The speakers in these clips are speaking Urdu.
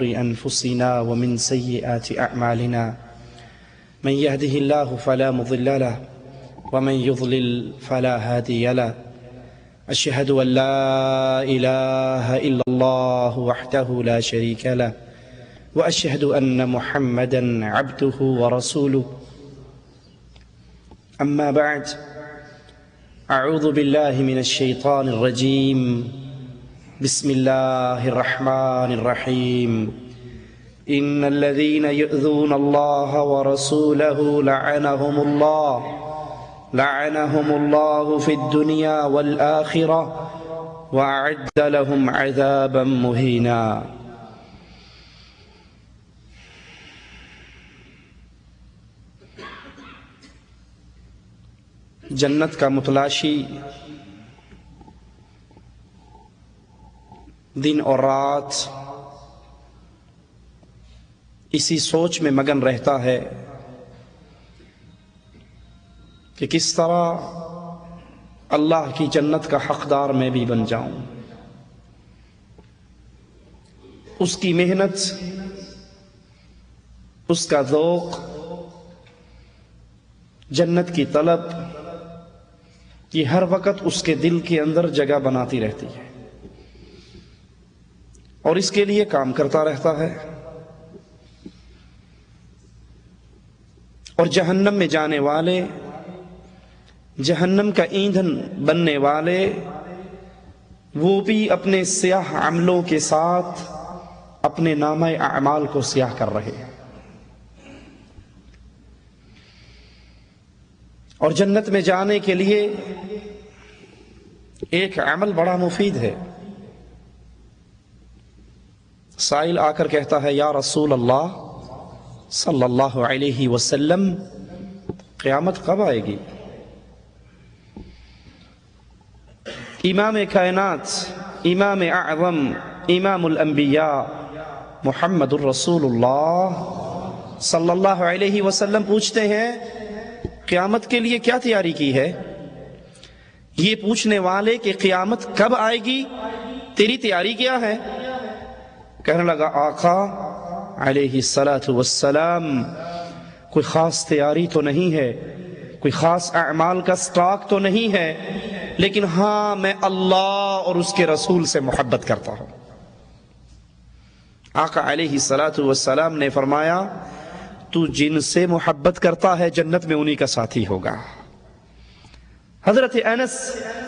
أنفسنا ومن سيئات أعمالنا من يهده الله فلا مضل له ومن يضلل فلا هادي له أشهد أن لا إله إلا الله وحده لا شريك له وأشهد أن محمدا عبده ورسوله أما بعد أعوذ بالله من الشيطان الرجيم بسم الله الرحمن الرحيم إن الذين يؤذون الله ورسوله لعنهم الله في الدنيا والآخرة وأعد لهم عذابا مهينا. جنت کا متلاشی دن اور رات اسی سوچ میں مگن رہتا ہے کہ کس طرح اللہ کی جنت کا حقدار میں بھی بن جاؤں. اس کی محنت، اس کا ذوق، جنت کی طلب، یہ ہر وقت اس کے دل کے اندر جگہ بناتی رہتی ہے اور اس کے لیے کام کرتا رہتا ہے. اور جہنم میں جانے والے، جہنم کا ایندھن بننے والے، وہ بھی اپنے سیاہ عملوں کے ساتھ اپنے نامہ اعمال کو سیاہ کر رہے ہیں. اور جنت میں جانے کے لیے ایک عمل بڑا مفید ہے. سائل آ کر کہتا ہے، یا رسول اللہ صلی اللہ علیہ وسلم، قیامت کب آئے گی؟ امام کائنات، امام اعظم، امام الانبیاء محمد الرسول اللہ صلی اللہ علیہ وسلم پوچھتے ہیں، قیامت کے لیے کیا تیاری کی ہے؟ یہ پوچھنے والے کہ قیامت کب آئے گی، تیری تیاری کیا ہے؟ کہنے لگا، آقا علیہ السلام، کوئی خاص تیاری تو نہیں ہے، کوئی خاص اعمال کا سٹاک تو نہیں ہے، لیکن ہاں میں اللہ اور اس کے رسول سے محبت کرتا ہوں. آقا علیہ السلام نے فرمایا، تو جن سے محبت کرتا ہے جنت میں انہی کا ساتھی ہوگا. حضرت انس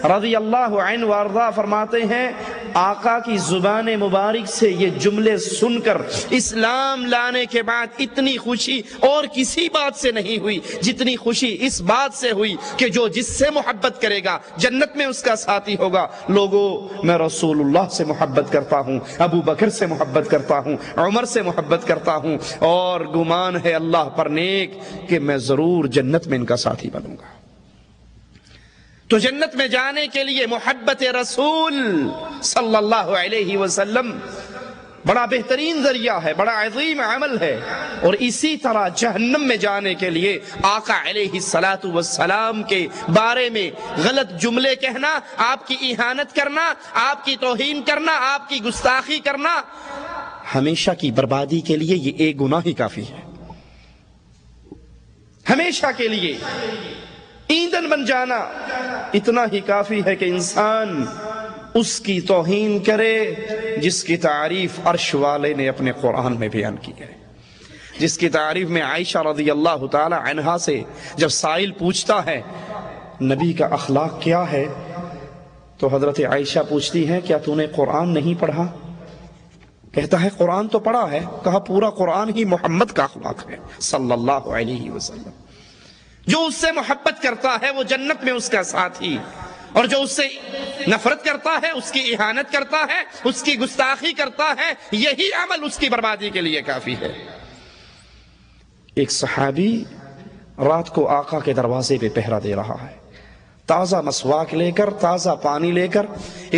رضی اللہ عنہ وارضا فرماتے ہیں، آقا کی زبان مبارک سے یہ جملے سن کر اسلام لانے کے بعد اتنی خوشی اور کسی بات سے نہیں ہوئی جتنی خوشی اس بات سے ہوئی کہ جو جس سے محبت کرے گا جنت میں اس کا ساتھی ہوگا. لوگوں، میں رسول اللہ سے محبت کرتا ہوں، ابو بکر سے محبت کرتا ہوں، عمر سے محبت کرتا ہوں، اور گمان ہے اللہ پر نیک کہ میں ضرور جنت میں ان کا ساتھی بنوں گا. تو جنت میں جانے کے لیے محبت رسول صلی اللہ علیہ وسلم بڑا بہترین ذریعہ ہے، بڑا عظیم عمل ہے. اور اسی طرح جہنم میں جانے کے لیے آقا علیہ السلام کے بارے میں غلط جملے کہنا، آپ کی اہانت کرنا، آپ کی توہین کرنا، آپ کی گستاخی کرنا، ہمیشہ کی بربادی کے لیے یہ ایک گناہ ہی کافی ہے. ہمیشہ کے لیے ایندھن بن جانا اتنا ہی کافی ہے کہ انسان اس کی توہین کرے جس کی تعریف عرش والے نے اپنے قرآن میں بیان کی ہے. جس کی تعریف میں عائشہ رضی اللہ تعالی عنہا سے جب سائل پوچھتا ہے نبی کا اخلاق کیا ہے، تو حضرت عائشہ پوچھتی ہیں، کیا تو نے قرآن نہیں پڑھا؟ کہتا ہے، قرآن تو پڑھا ہے. کہا، پورا قرآن ہی محمد کا اخلاق ہے صلی اللہ علیہ وسلم. جو اس سے محبت کرتا ہے وہ جنت میں اس کا ساتھی، اور جو اس سے نفرت کرتا ہے، اس کی اہانت کرتا ہے، اس کی گستاخی کرتا ہے، یہی عمل اس کی بربادی کے لیے کافی ہے. ایک صحابی رات کو آقا کے دروازے پہ پہرا دے رہا ہے، تازہ مسواک لے کر، تازہ پانی لے کر،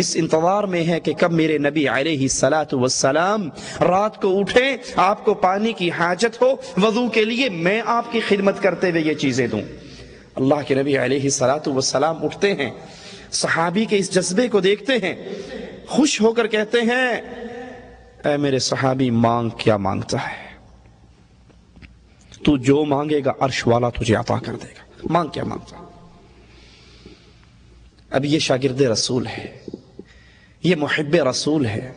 اس انتظار میں ہے کہ کب میرے نبی علیہ السلام رات کو اٹھیں، آپ کو پانی کی حاجت ہو، وضو کے لیے میں آپ کی خدمت کرتے ہوئے یہ چیزیں دوں. اللہ کے نبی علیہ السلام اٹھتے ہیں، صحابی کے اس جذبے کو دیکھتے ہیں، خوش ہو کر کہتے ہیں، اے میرے صحابی مانگ کیا مانگتا ہے؟ تو جو مانگے گا عرش والا تجھے عطا کر دے گا، مانگ کیا مانگتا ہے؟ اب یہ شاگرد رسول ہے، یہ محب رسول ہے،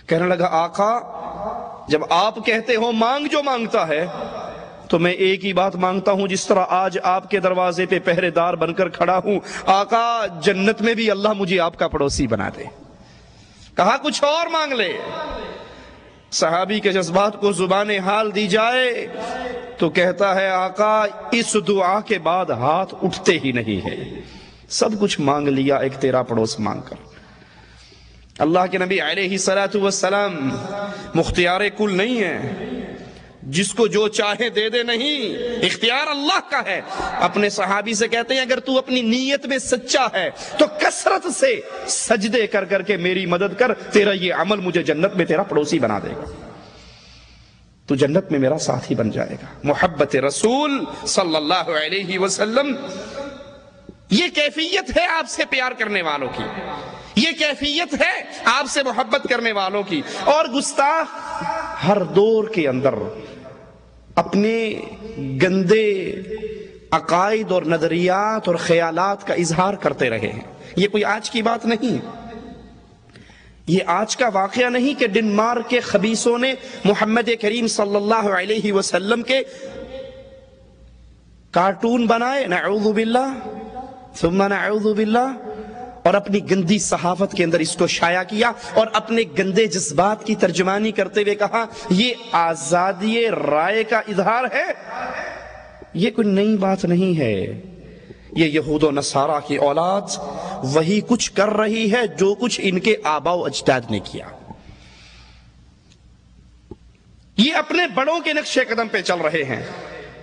کہنے لگا آقا جب آپ کہتے ہو مانگ جو مانگتا ہے تو میں ایک ہی بات مانگتا ہوں، جس طرح آج آپ کے دروازے پہ پہرے دار بن کر کھڑا ہوں، آقا جنت میں بھی اللہ مجھے آپ کا پڑوسی بنا دے۔ کہا کچھ اور مانگ لے۔ صحابی کے جذبات کو زبان حال دی جائے تو کہتا ہے آقا اس دعا کے بعد ہاتھ اٹھتے ہی نہیں ہے، سب کچھ مانگ لیا ایک تیرا پڑوس مانگ کر۔ اللہ کے نبی علیہ الصلوۃ والسلام مختار کل نہیں ہے، جس کو جو چاہے دے دے نہیں، اختیار اللہ کا ہے۔ اپنے صحابی سے کہتے ہیں اگر تو اپنی نیت میں سچا ہے تو کثرت سے سجدے کر کر کے میری مدد کر، تیرا یہ عمل مجھے جنت میں تیرا پڑوسی بنا دے گا، تو جنت میں میرا ساتھی بن جائے گا۔ محبت رسول صلی اللہ علیہ وسلم، یہ کیفیت ہے آپ سے پیار کرنے والوں کی، یہ کیفیت ہے آپ سے محبت کرنے والوں کی۔ اور گستاخ ہر دور کے اندر اپنے گندے عقائد اور نظریات اور خیالات کا اظہار کرتے رہے ہیں۔ یہ کوئی آج کی بات نہیں، یہ آج کا واقعہ نہیں کہ ڈنمارک کے خبیثوں نے محمد کریم صلی اللہ علیہ وسلم کے کارٹون بنائے، نعوذ باللہ ثم نعوذ باللہ، اور اپنی گندی صحافت کے اندر اس کو شائع کیا اور اپنے گندے جذبات کی ترجمانی کرتے ہوئے کہا یہ آزادی رائے کا اظہار ہے۔ یہ کوئی نئی بات نہیں ہے، یہ یہود و نصارہ کی اولاد وہی کچھ کر رہی ہے جو کچھ ان کے آباء و اجداد نے کیا۔ یہ اپنے بڑوں کے نقش قدم پہ چل رہے ہیں۔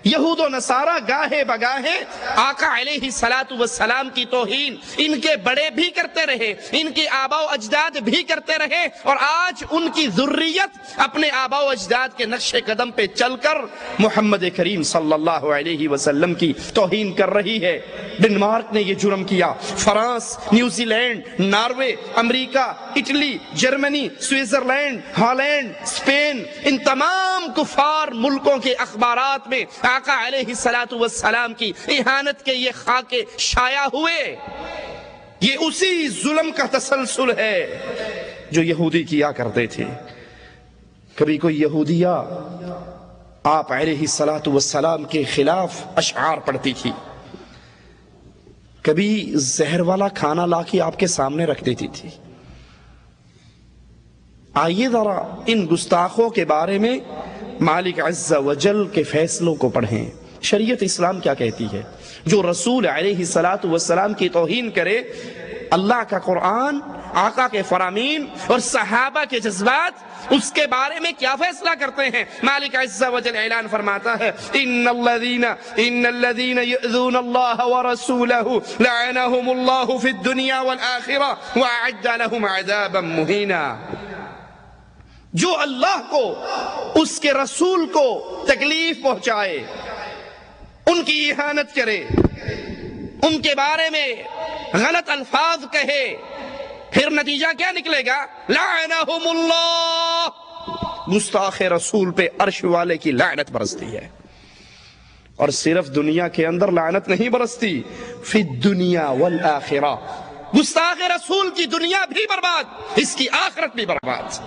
یہود و نصارہ گاہے بگاہے آقا علیہ الصلوۃ والسلام کی توہین ان کے بڑے بھی کرتے رہے، ان کے آباء و اجداد بھی کرتے رہے، اور آج ان کی ذریت اپنے آباء و اجداد کے نقش قدم پہ چل کر محمد کریم صلی اللہ علیہ وسلم کی توہین کر رہی ہے۔ ڈنمارک نے یہ جرم کیا، فرانس، نیوزی لینڈ، ناروے، امریکہ، Italy, Germany, Switzerland, Holland, Spain, ان تمام کفار ملکوں کے اخبارات میں آقا علیہ الصلوۃ والسلام کی اہانت کے یہ خاکے شائع ہوئے۔ یہ اسی ظلم کا تسلسل ہے جو یہودی کیا کرتے تھے۔ کبھی کوئی یہودیہ آپ علیہ الصلوۃ والسلام کے خلاف اشعار پڑھتی تھی، کبھی زہر والا کھانا لا کے آپ کے سامنے رکھ دیتی تھی۔ آئیے ذرا ان گستاخوں کے بارے میں مالک عز و جل کے فیصلوں کو پڑھیں۔ شریعت اسلام کیا کہتی ہے؟ جو رسول علیہ الصلوۃ والسلام کی توہین کرے، اللہ کا قرآن، آقا کے فرامین اور صحابہ کے جذبات، اس کے بارے میں کیا فیصلہ کرتے ہیں؟ مالک عز و جل اعلان فرماتا ہے ان الذین یؤذون اللہ ورسولہ لعنہم اللہ فی الدنیا والآخرہ واعد لہم عذابا مہینا۔ جو اللہ کو، اس کے رسول کو تکلیف پہنچائے، ان کی اہانت کرے، ان کے بارے میں غلط الفاظ کہے، پھر نتیجہ کیا نکلے گا؟ لعنہم اللہ، گستاخ رسول پہ عرش والے کی لعنت برستی ہے۔ اور صرف دنیا کے اندر لعنت نہیں برستی، فی الدنیا والآخرہ، گستاخ رسول کی دنیا بھی برباد، اس کی آخرت بھی برباد۔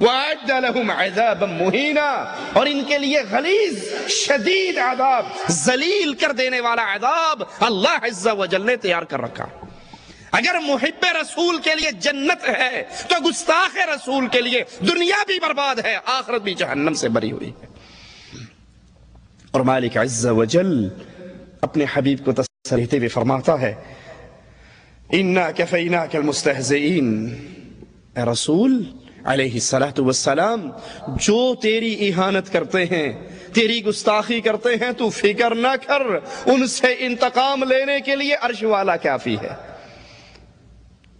وَأَعَدَّ لَهُمْ عَذَابًا مُهِينًا، اور ان کے لیے غلیظ شدید عذاب، ذلیل کر دینے والا عذاب اللہ عز و جل نے تیار کر رکھا۔ اگر محب رسول کے لیے جنت ہے تو گستاخ رسول کے لیے دنیا بھی برباد ہے، آخرت بھی جہنم سے بری ہوئی ہے۔ اور مالک عز و جل اپنے حبیب کو تسلی دیتے ہوئے فرماتا ہے اِنَّا كَفَيْنَاكَ الْمُسْتَهْزِئِينَ، اے رسول علیہ الصلوۃ والسلام، جو تیری اہانت کرتے ہیں، تیری گستاخی کرتے ہیں، تو فکر نہ کر، ان سے انتقام لینے کے لیے عرش والا کافی ہے۔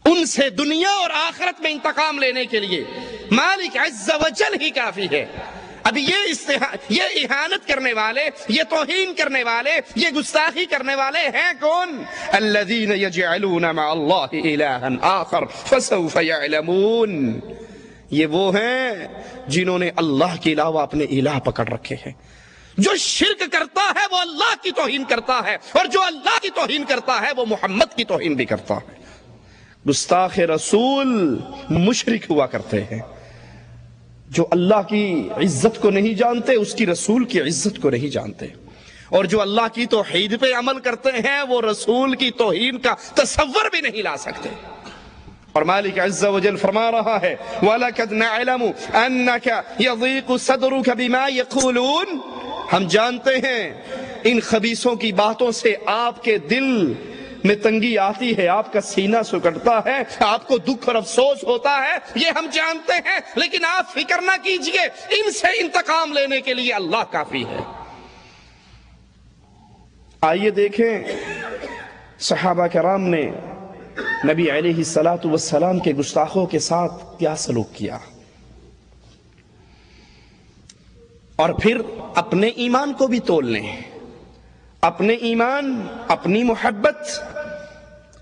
ان سے دنیا اور آخرت میں انتقام لینے کے لیے مالک عز و جل ہی کافی ہے۔ اب یہ اہانت کرنے والے، یہ توہین کرنے والے، یہ گستاخی کرنے والے ہیں کون؟ الذین یجعلون مع اللہ الہا آخر فسوف یعلمون، یہ وہ ہیں جنہوں نے اللہ کے علاوہ اپنے الہ پکڑ رکھے ہیں۔ جو شرک کرتا ہے وہ اللہ کی توہین کرتا ہے، اور جو اللہ کی توہین کرتا ہے وہ محمد کی توہین بھی کرتا ہے۔ گستاخ رسول مشرک ہوا کرتے ہیں، جو اللہ کی عزت کو نہیں جانتے، اس کی رسول کی عزت کو نہیں جانتے، اور جو اللہ کی توحید پہ عمل کرتے ہیں وہ رسول کی توہین کا تصور بھی نہیں لا سکتے۔ اور مالک عز و جل فرما رہا ہے وَلَقَدْ نَعْلَمُ أَنَّكَ يَضِيقُ صَدْرُكَ بِمَا يَقُولُونَ، ہم جانتے ہیں ان خبیثوں کی باتوں سے آپ کے دل میں تنگی آتی ہے، آپ کا سینہ سکڑتا ہے، آپ کو دکھ اور افسوس ہوتا ہے، یہ ہم جانتے ہیں، لیکن آپ فکر نہ کیجئے، ان سے انتقام لینے کے لیے اللہ کافی ہے۔ آئیے دیکھیں صحابہ کرام نے نبی علیہ السلام کے گستاخوں کے ساتھ کیا سلوک کیا، اور پھر اپنے ایمان کو بھی تول لیں، اپنے ایمان، اپنی محبت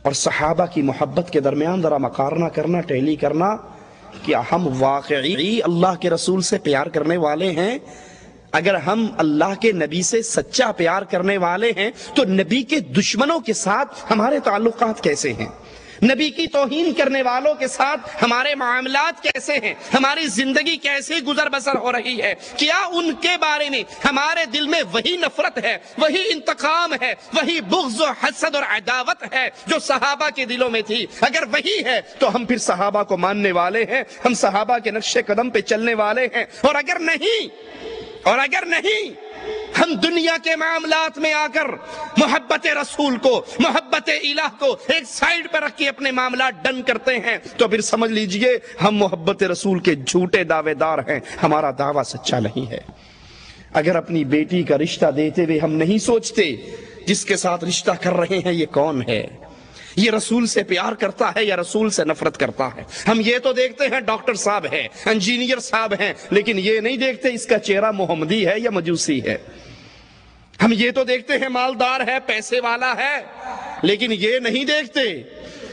اور صحابہ کی محبت کے درمیان ذرا مقارنہ کرنا، ٹیلی کرنا، کیا ہم واقعی اللہ کے رسول سے پیار کرنے والے ہیں؟ اگر ہم اللہ کے نبی سے سچا پیار کرنے والے ہیں تو نبی کے دشمنوں کے ساتھ ہمارے تعلقات کیسے ہیں؟ نبی کی توہین کرنے والوں کے ساتھ ہمارے معاملات کیسے ہیں؟ ہماری زندگی کیسے گزر بسر ہو رہی ہے؟ کیا ان کے بارے میں ہمارے دل میں وہی نفرت ہے، وہی انتقام ہے، وہی بغض و حسد اور عداوت ہے جو صحابہ کے دلوں میں تھی؟ اگر وہی ہے تو ہم پھر صحابہ کو ماننے والے ہیں، ہم صحابہ کے نقش قدم پہ چلنے والے ہیں، اور اگر نہیں ہم دنیا کے معاملات میں آ کر محبت رسول کو، محبت الہ کو ایک سائیڈ پر رکھ کے اپنے معاملات ڈن کرتے ہیں تو پھر سمجھ لیجئے ہم محبت رسول کے جھوٹے دعوے دار ہیں، ہمارا دعویٰ سچا نہیں ہے۔ اگر اپنی بیٹی کا رشتہ دیتے ہوئے ہم نہیں سوچتے جس کے ساتھ رشتہ کر رہے ہیں یہ کون ہے، یہ رسول سے پیار کرتا ہے یا رسول سے نفرت کرتا ہے، ہم یہ تو دیکھتے ہیں ڈاکٹر صاحب ہے، انجینئر صاحب ہیں، لیکن یہ نہیں دیکھتے اس کا چہرہ محمدی ہے یا مجوسی ہے۔ ہم یہ تو دیکھتے ہیں مالدار ہے، پیسے والا ہے، لیکن یہ نہیں دیکھتے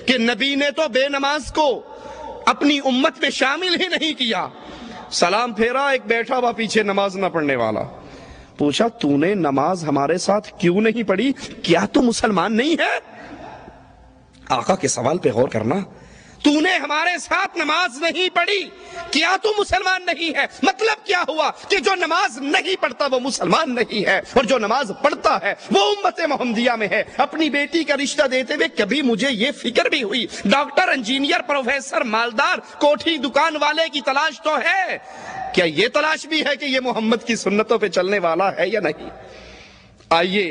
کہ نبی نے تو بے نماز کو اپنی امت میں شامل ہی نہیں کیا۔ سلام پھیرا، ایک بیٹھا ہوا پیچھے نماز نہ پڑھنے والا، پوچھا تو نے نماز ہمارے ساتھ کیوں نہیں پڑھی؟ کیا تو مسلمان نہیں ہے؟ آقا کے سوال پہ غور کرنا، تو نے ہمارے ساتھ نماز نہیں پڑھی، کیا تو مسلمان نہیں ہے؟ مطلب کیا ہوا کہ جو نماز نہیں پڑھتا وہ مسلمان نہیں ہے، اور جو نماز پڑھتا ہے وہ امت محمدیہ میں ہے۔ اپنی بیٹی کا رشتہ دیتے ہوئے کبھی مجھے یہ فکر بھی ہوئی ڈاکٹر، انجینئر، پروفیسر، مالدار، کوٹھی دکان والے کی تلاش تو ہے، کیا یہ تلاش بھی ہے کہ یہ محمد کی سنتوں پہ چلنے والا ہے یا نہیں؟ آئیے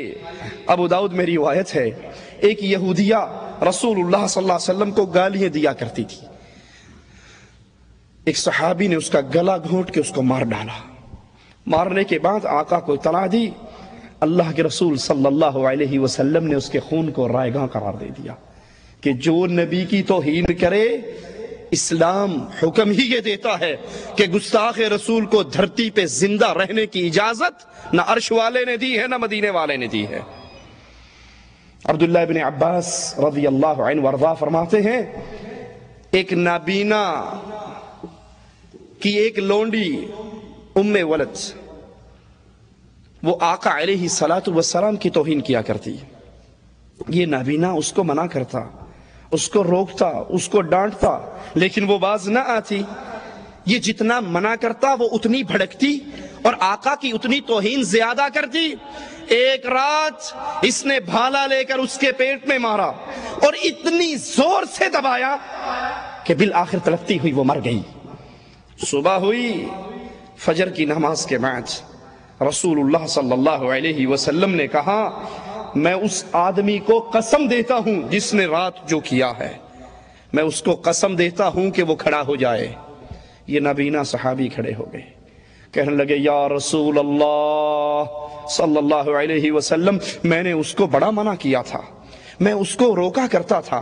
ابو داؤد میں روایت ہے، ایک یہودیہ رسول اللہ صلی اللہ علیہ وسلم کو گالیاں دیا کرتی تھی، ایک صحابی نے اس کا گلا گھونٹ کے اس کو مار ڈالا، مارنے کے بعد آقا کو اطلاع دی، اللہ کے رسول صلی اللہ علیہ وسلم نے اس کے خون کو رائگاں قرار دے دیا کہ جو نبی کی توہین کرے اسلام حکم ہی یہ دیتا ہے کہ گستاخ رسول کو دھرتی پہ زندہ رہنے کی اجازت نہ عرش والے نے دی ہے نہ مدینے والے نے دی ہے۔ عبداللہ ابن عباس رضی اللہ عنہ وارضاہ فرماتے ہیں ایک نابینا کی ایک لونڈی ام ولد، وہ آقا علیہ السلام کی توہین کیا کرتی، یہ نابینا اس کو منع کرتا، اس کو روکتا، اس کو ڈانٹتا، لیکن وہ باز نہ آتی، یہ جتنا منع کرتا وہ اتنی بھڑکتی اور آقا کی اتنی توہین زیادہ کرتی۔ ایک رات اس نے بھالا لے کر اس کے پیٹ میں مارا اور اتنی زور سے دبایا کہ بالآخر تڑپتی ہوئی وہ مر گئی۔ صبح ہوئی، فجر کی نماز کے بعد رسول اللہ صلی اللہ علیہ وسلم نے کہا میں اس آدمی کو قسم دیتا ہوں جس نے رات جو کیا ہے، میں اس کو قسم دیتا ہوں کہ وہ کھڑا ہو جائے۔ یہ نابینا صحابی کھڑے ہو گئے، کہنے لگے یا رسول اللہ صلی اللہ علیہ وسلم میں نے اس کو بڑا منع کیا تھا، میں اس کو روکا کرتا تھا،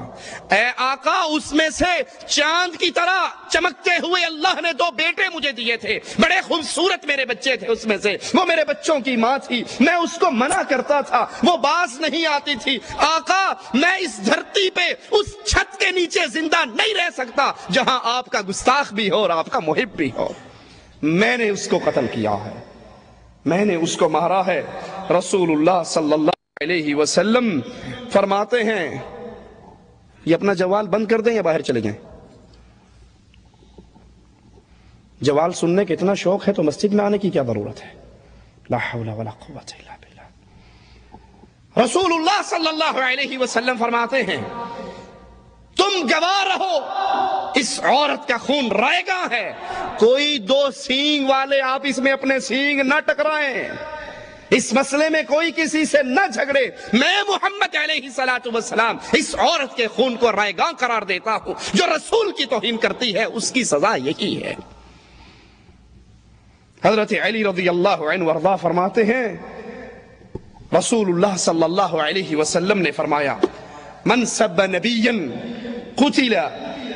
اے آقا اس میں سے چاند کی طرح چمکتے ہوئے اللہ نے 2 بیٹے مجھے دیے تھے، بڑے خوبصورت میرے بچے تھے، اس میں سے وہ میرے بچوں کی ماں تھی، میں اس کو منع کرتا تھا، وہ باز نہیں آتی تھی، آقا میں اس دھرتی پہ اس چھت کے نیچے زندہ نہیں رہ سکتا جہاں آپ کا گستاخ بھی ہو اور آپ کا محب بھی ہو، میں نے اس کو قتل کیا ہے، میں نے اس کو مارا ہے۔ رسول اللہ صلی اللہ علیہ وسلم فرماتے ہیں، یہ اپنا جوال بند کر دیں یا باہر چلے جائیں؟ جوال سننے کا اتنا شوق ہے تو مسجد میں آنے کی کیا ضرورت ہے؟ لا حول ولا قوت الا باللہ۔ رسول اللہ صلی اللہ علیہ وسلم فرماتے ہیں، تم گواہ رہو اس عورت کا خون رائگاں ہے، کوئی 2 سینگ والے آپس میں اپنے سینگ نہ ٹکرائیں، اس مسئلے میں کوئی کسی سے نہ جھگڑے، میں محمد علیہ السلام اس عورت کے خون کو رائگاں قرار دیتا ہوں، جو رسول کی توہین کرتی ہے اس کی سزا یہی ہے۔ حضرت علی رضی اللہ عنہ وارضاہ فرماتے ہیں، رسول اللہ صلی اللہ علیہ وسلم نے فرمایا، من سب نبیا قتل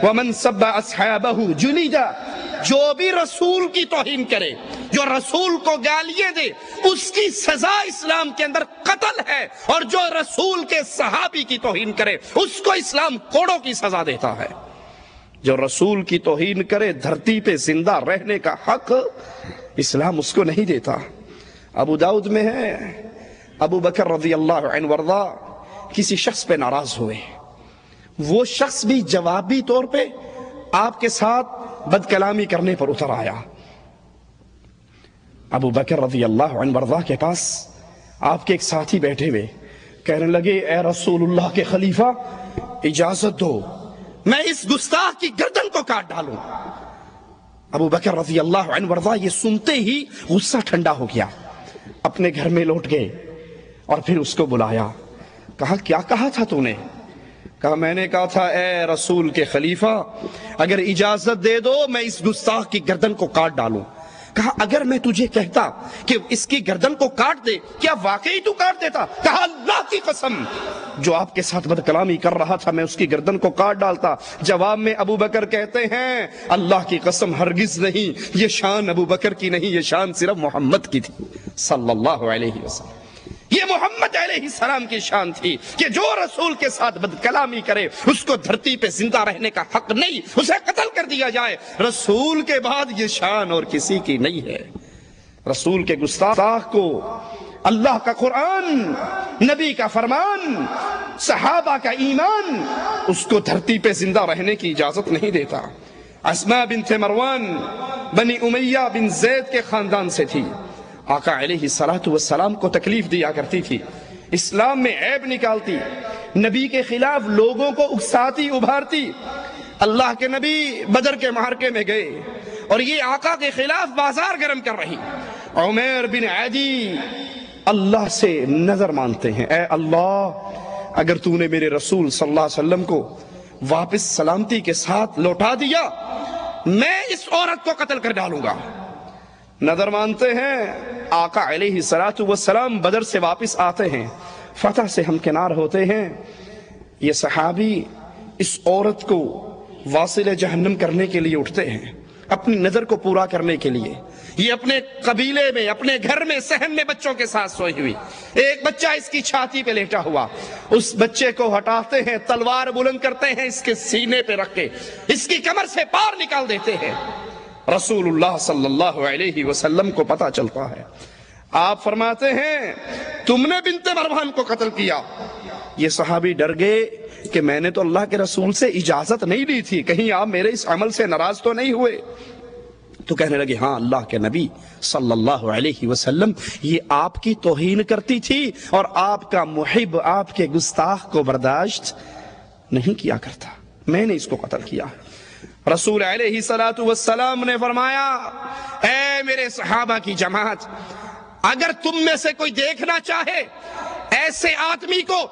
ومن سب اصحابہ جلدا، جو بھی رسول کی توہین کرے، جو رسول کو گالیاں دے، اس کی سزا اسلام کے اندر قتل ہے، اور جو رسول کے صحابی کی توہین کرے اس کو اسلام کوڑوں کی سزا دیتا ہے۔ جو رسول کی توہین کرے دھرتی پہ زندہ رہنے کا حق اسلام اس کو نہیں دیتا۔ ابو داؤد میں ہے، ابو بکر رضی اللہ عنہ وارضا کسی شخص پہ ناراض ہوئے، وہ شخص بھی جوابی طور پہ آپ کے ساتھ بد کلامی کرنے پر اتر آیا۔ ابو بکر رضی اللہ عنہ وارضا کے پاس آپ کے ایک ساتھی بیٹھے ہوئے، کہنے لگے، اے رسول اللہ کے خلیفہ اجازت دو میں اس گستاخ کی گردن کو کاٹ ڈالوں۔ ابو بکر رضی اللہ عنہ وارضا یہ سنتے ہی غصہ ٹھنڈا ہو گیا، اپنے گھر میں لوٹ گئے اور پھر اس کو بلایا، کہا کیا کہا تھا تو نے؟ کہا میں نے کہا تھا اے رسول کے خلیفہ اگر اجازت دے دو میں اس گستاخ کی گردن کو کاٹ ڈالوں۔ کہا اگر میں تجھے کہتا کہ اس کی گردن کو کاٹ دے کیا واقعی تو کاٹ دیتا؟ کہا اللہ کی قسم جو آپ کے ساتھ بد کلامی کر رہا تھا میں اس کی گردن کو کاٹ ڈالتا۔ جواب میں ابو بکر کہتے ہیں اللہ کی قسم ہرگز نہیں، یہ شان ابو بکر کی نہیں، یہ شان صرف محمد کی تھی صلی اللہ علیہ وسلم، یہ محمد علیہ السلام کی شان تھی کہ جو رسول کے ساتھ بد کلامی کرے اس کو دھرتی پہ زندہ رہنے کا حق نہیں، اسے قتل کر دیا جائے۔ رسول کے بعد یہ شان اور کسی کی نہیں ہے۔ رسول کے گستاخ کو اللہ کا قرآن، نبی کا فرمان، صحابہ کا ایمان اس کو دھرتی پہ زندہ رہنے کی اجازت نہیں دیتا۔ اسماء بنت مروان بنی امیہ بن زید کے خاندان سے تھی، آقا علیہ السلام کو تکلیف دیا کرتی تھی، اسلام میں عیب نکالتی، نبی کے خلاف لوگوں کو اکساتی ابھارتی۔ اللہ کے نبی بدر کے معرکے میں گئے اور یہ آقا کے خلاف بازار گرم کر رہی۔ عمیر بن عدی اللہ سے نظر مانتے ہیں، اے اللہ اگر تو نے میرے رسول صلی اللہ علیہ وسلم کو واپس سلامتی کے ساتھ لوٹا دیا میں اس عورت کو قتل کر ڈالوں گا۔ نظر مانتے ہیں، آقا علیہ السلام بدر سے واپس آتے ہیں، فتح سے ہمکنار ہوتے ہیں، یہ صحابی اس عورت کو واصل جہنم کرنے کے لیے اٹھتے ہیں، اپنی نظر کو پورا کرنے کے لیے۔ یہ اپنے قبیلے میں اپنے گھر میں صحن میں بچوں کے ساتھ سوئی ہوئی، ایک بچہ اس کی چھاتی پہ لیٹا ہوا، اس بچے کو ہٹاتے ہیں، تلوار بلند کرتے ہیں، اس کے سینے پہ رکھ کے اس کی کمر سے پار نکال دیتے ہیں۔ رسول اللہ صلی اللہ علیہ وسلم کو پتہ چلتا ہے، آپ فرماتے ہیں تم نے بنت مروان کو قتل کیا۔ یہ صحابی ڈر گئے کہ میں نے تو اللہ کے رسول سے اجازت نہیں لی تھی، کہیں آپ میرے اس عمل سے ناراض تو نہیں ہوئے؟ تو کہنے لگے ہاں اللہ کے نبی صلی اللہ علیہ وسلم یہ آپ کی توہین کرتی تھی اور آپ کا محب آپ کے گستاخ کو برداشت نہیں کیا کرتا، میں نے اس کو قتل کیا۔ رسول علیہ السلام نے فرمایا اے میرے صحابہ کی جماعت، اگر تم میں سے کوئی دیکھنا چاہے ایسے آدمی کو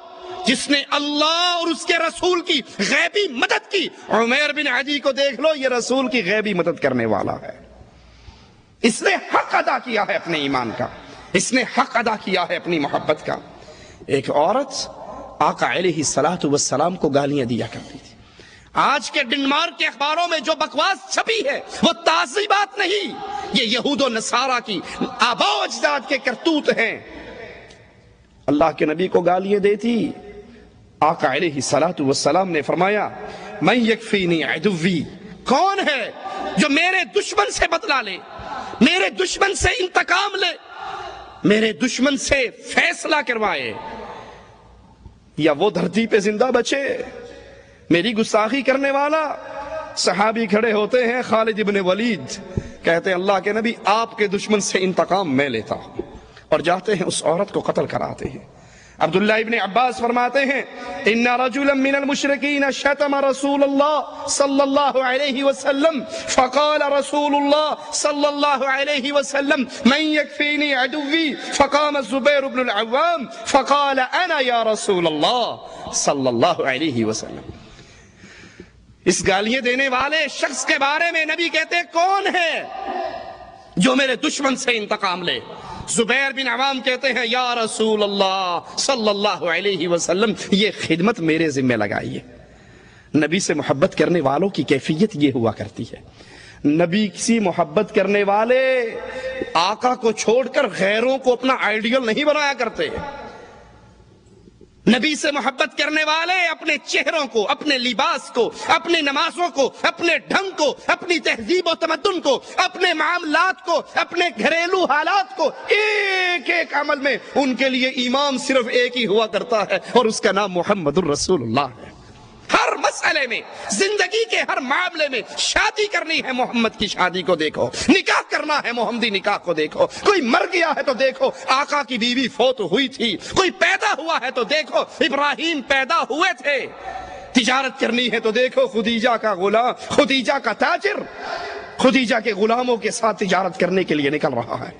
جس نے اللہ اور اس کے رسول کی غیبی مدد کی، عمیر بن عدی کو دیکھ لو، یہ رسول کی غیبی مدد کرنے والا ہے، اس نے حق ادا کیا ہے اپنے ایمان کا، اس نے حق ادا کیا ہے اپنی محبت کا۔ ایک عورت آقا علیہ السلام کو گالیاں دیا کرتی تھی۔ آج کے ڈنمارک کے اخباروں میں جو بکواس چھپی ہے وہ تازی بات نہیں، یہ یہود و نصارہ کی آباء و اجداد کے کرتوت ہیں۔ اللہ کے نبی کو گالیاں دیتی، آقا علیہ السلام نے فرمایا من یکفینی عدوی، کون ہے جو میرے دشمن سے بدلہ لے، میرے دشمن سے انتقام لے، میرے دشمن سے فیصلہ کروائے، یا وہ دھرتی پہ زندہ بچے۔ میری گستاخی کرنے والا، صحابی کھڑے ہوتے ہیں، خالد ابن ولید کہتے ہیں اللہ کے نبی آپ کے دشمن سے انتقام میں لیتا ہوں، اور جاتے ہیں اس عورت کو قتل کراتے ہیں۔ عبداللہ ابن عباس فرماتے ہیں ان رجلا من المشرکین شتم رسول اللہ صلی اللہ علیہ وسلم فقال رسول اللہ صلی اللہ علیہ وسلم من یکفینی عدوی فقام الزبیر بن العوام فقال انا یا رسول اللہ صلی اللہ علیہ وسلم۔ اس گالیاں دینے والے شخص کے بارے میں نبی کہتے ہیں کون ہے جو میرے دشمن سے انتقام لے؟ زبیر بن عوام کہتے ہیں یا رسول اللہ صلی اللہ علیہ وسلم یہ خدمت میرے ذمہ لگائیے۔ نبی سے محبت کرنے والوں کی کیفیت یہ ہوا کرتی ہے، نبی سے محبت کرنے والے آقا کو چھوڑ کر غیروں کو اپنا آئیڈیل نہیں بنایا کرتے۔ نبی سے محبت کرنے والے اپنے چہروں کو، اپنے لباس کو، اپنے نمازوں کو، اپنے ڈھنگ کو، اپنی تہذیب و تمدن کو، اپنے معاملات کو، اپنے گھریلو حالات کو، ایک ایک عمل میں ان کے لیے امام صرف ایک ہی ہوا کرتا ہے اور اس کا نام محمد الرسول اللہ ہے۔ ہر مسئلے میں، زندگی کے ہر معاملے میں، شادی کرنی ہے محمد کی شادی کو دیکھو، نکاح کرنا ہے محمدی نکاح کو دیکھو، کوئی مر گیا ہے تو دیکھو آقا کی بیوی فوت ہوئی تھی، کوئی پیدا ہوا ہے تو دیکھو ابراہیم پیدا ہوئے تھے، تجارت کرنی ہے تو دیکھو خدیجہ کا غلام، خدیجہ کا تاجر خدیجہ کے غلاموں کے ساتھ تجارت کرنے کے لیے نکل رہا ہے۔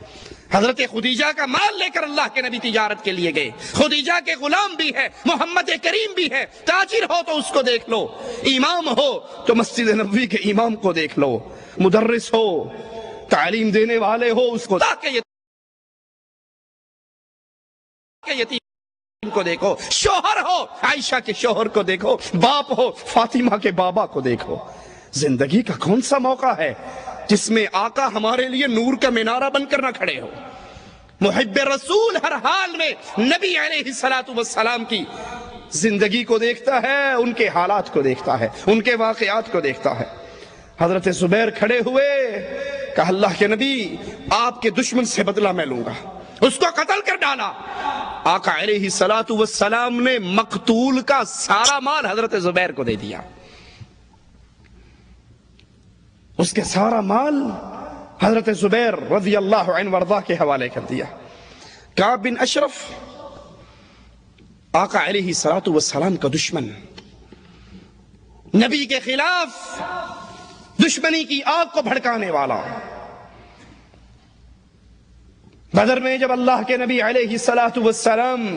حضرت خدیجہ کا مال لے کر اللہ کے نبی تجارت کے لیے گئے۔ خدیجہ کے غلام بھی ہے، محمد کریم بھی ہے، تاجر ہو تو اس کو دیکھ لو، امام ہو تو مسجد نبوی کے امام کو دیکھ لو، مدرس ہو، تعلیم دینے والے ہو اس کو، یتیم کو دیکھو، شوہر ہو عائشہ کے شوہر کو دیکھو، باپ ہو فاطمہ کے بابا کو دیکھو۔ زندگی کا کون سا موقع ہے جس میں آقا ہمارے لیے نور کا مینارہ بن کر نہ کھڑے ہو؟ محب رسول ہر حال میں نبی علیہ السلام کی زندگی کو دیکھتا ہے، ان کے حالات کو دیکھتا ہے، ان کے واقعات کو دیکھتا ہے۔ حضرت زبیر کھڑے ہوئے، کہا اللہ کے نبی آپ کے دشمن سے بدلہ میں لوں گا، اس کو قتل کر ڈالا۔ آقا علیہ السلام نے مقتول کا سارا مال حضرت زبیر کو دے دیا، اس کے سارا مال حضرت زبیر رضی اللہ عنہ وارضاہ کے حوالے کر دیا۔ کعب بن اشرف آقا علیہ السلام کا دشمن، نبی کے خلاف دشمنی کی آگ کو بھڑکانے والا، بدر میں جب اللہ کے نبی علیہ السلام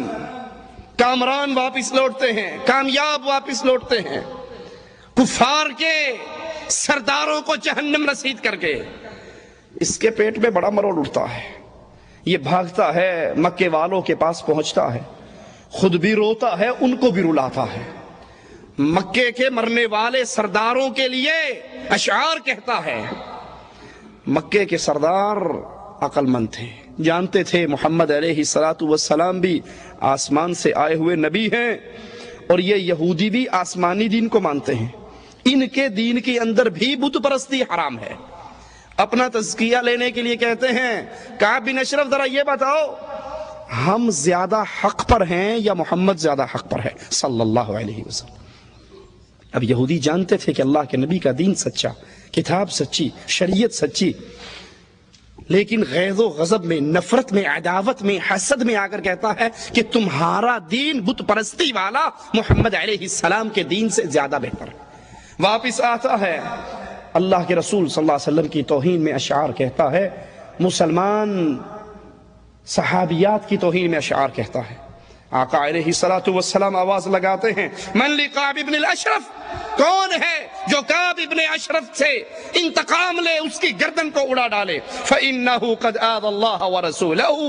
کامران واپس لوٹتے ہیں، کامیاب واپس لوٹتے ہیں، کفار کے سرداروں کو جہنم رسید کر کے، اس کے پیٹ میں بڑا مروڑ اٹھتا ہے، یہ بھاگتا ہے مکے والوں کے پاس پہنچتا ہے، خود بھی روتا ہے ان کو بھی رلاتا ہے، مکے کے مرنے والے سرداروں کے لیے اشعار کہتا ہے۔ مکے کے سردار عقل مند تھے، جانتے تھے محمد علیہ السلام بھی آسمان سے آئے ہوئے نبی ہیں اور یہ یہودی بھی آسمانی دین کو مانتے ہیں، ان کے دین کے اندر بھی بت پرستی حرام ہے۔ اپنا تزکیہ لینے کے لیے کہتے ہیں کعب بن اشرف ذرا یہ بتاؤ ہم زیادہ حق پر ہیں یا محمد زیادہ حق پر ہے صلی اللہ علیہ وسلم۔ اب یہودی جانتے تھے کہ اللہ کے نبی کا دین سچا، کتاب سچی، شریعت سچی، لیکن غیظ و غضب میں، نفرت میں، عداوت میں، حسد میں آ کر کہتا ہے کہ تمہارا دین بت پرستی والا محمد علیہ السلام کے دین سے زیادہ بہتر ہے۔ واپس آتا ہے، اللہ کے رسول صلی اللہ علیہ وسلم کی توہین میں اشعار کہتا ہے، مسلمان صحابیات کی توہین میں اشعار کہتا ہے۔ آقا علیہ السلام آواز لگاتے ہیں من لقعب ابن الاشرف، کون ہے جو کعب ابن اشرف سے انتقام لے، اس کی گردن کو اڑا ڈالے؟ فإنه قد آذى الله ورسوله،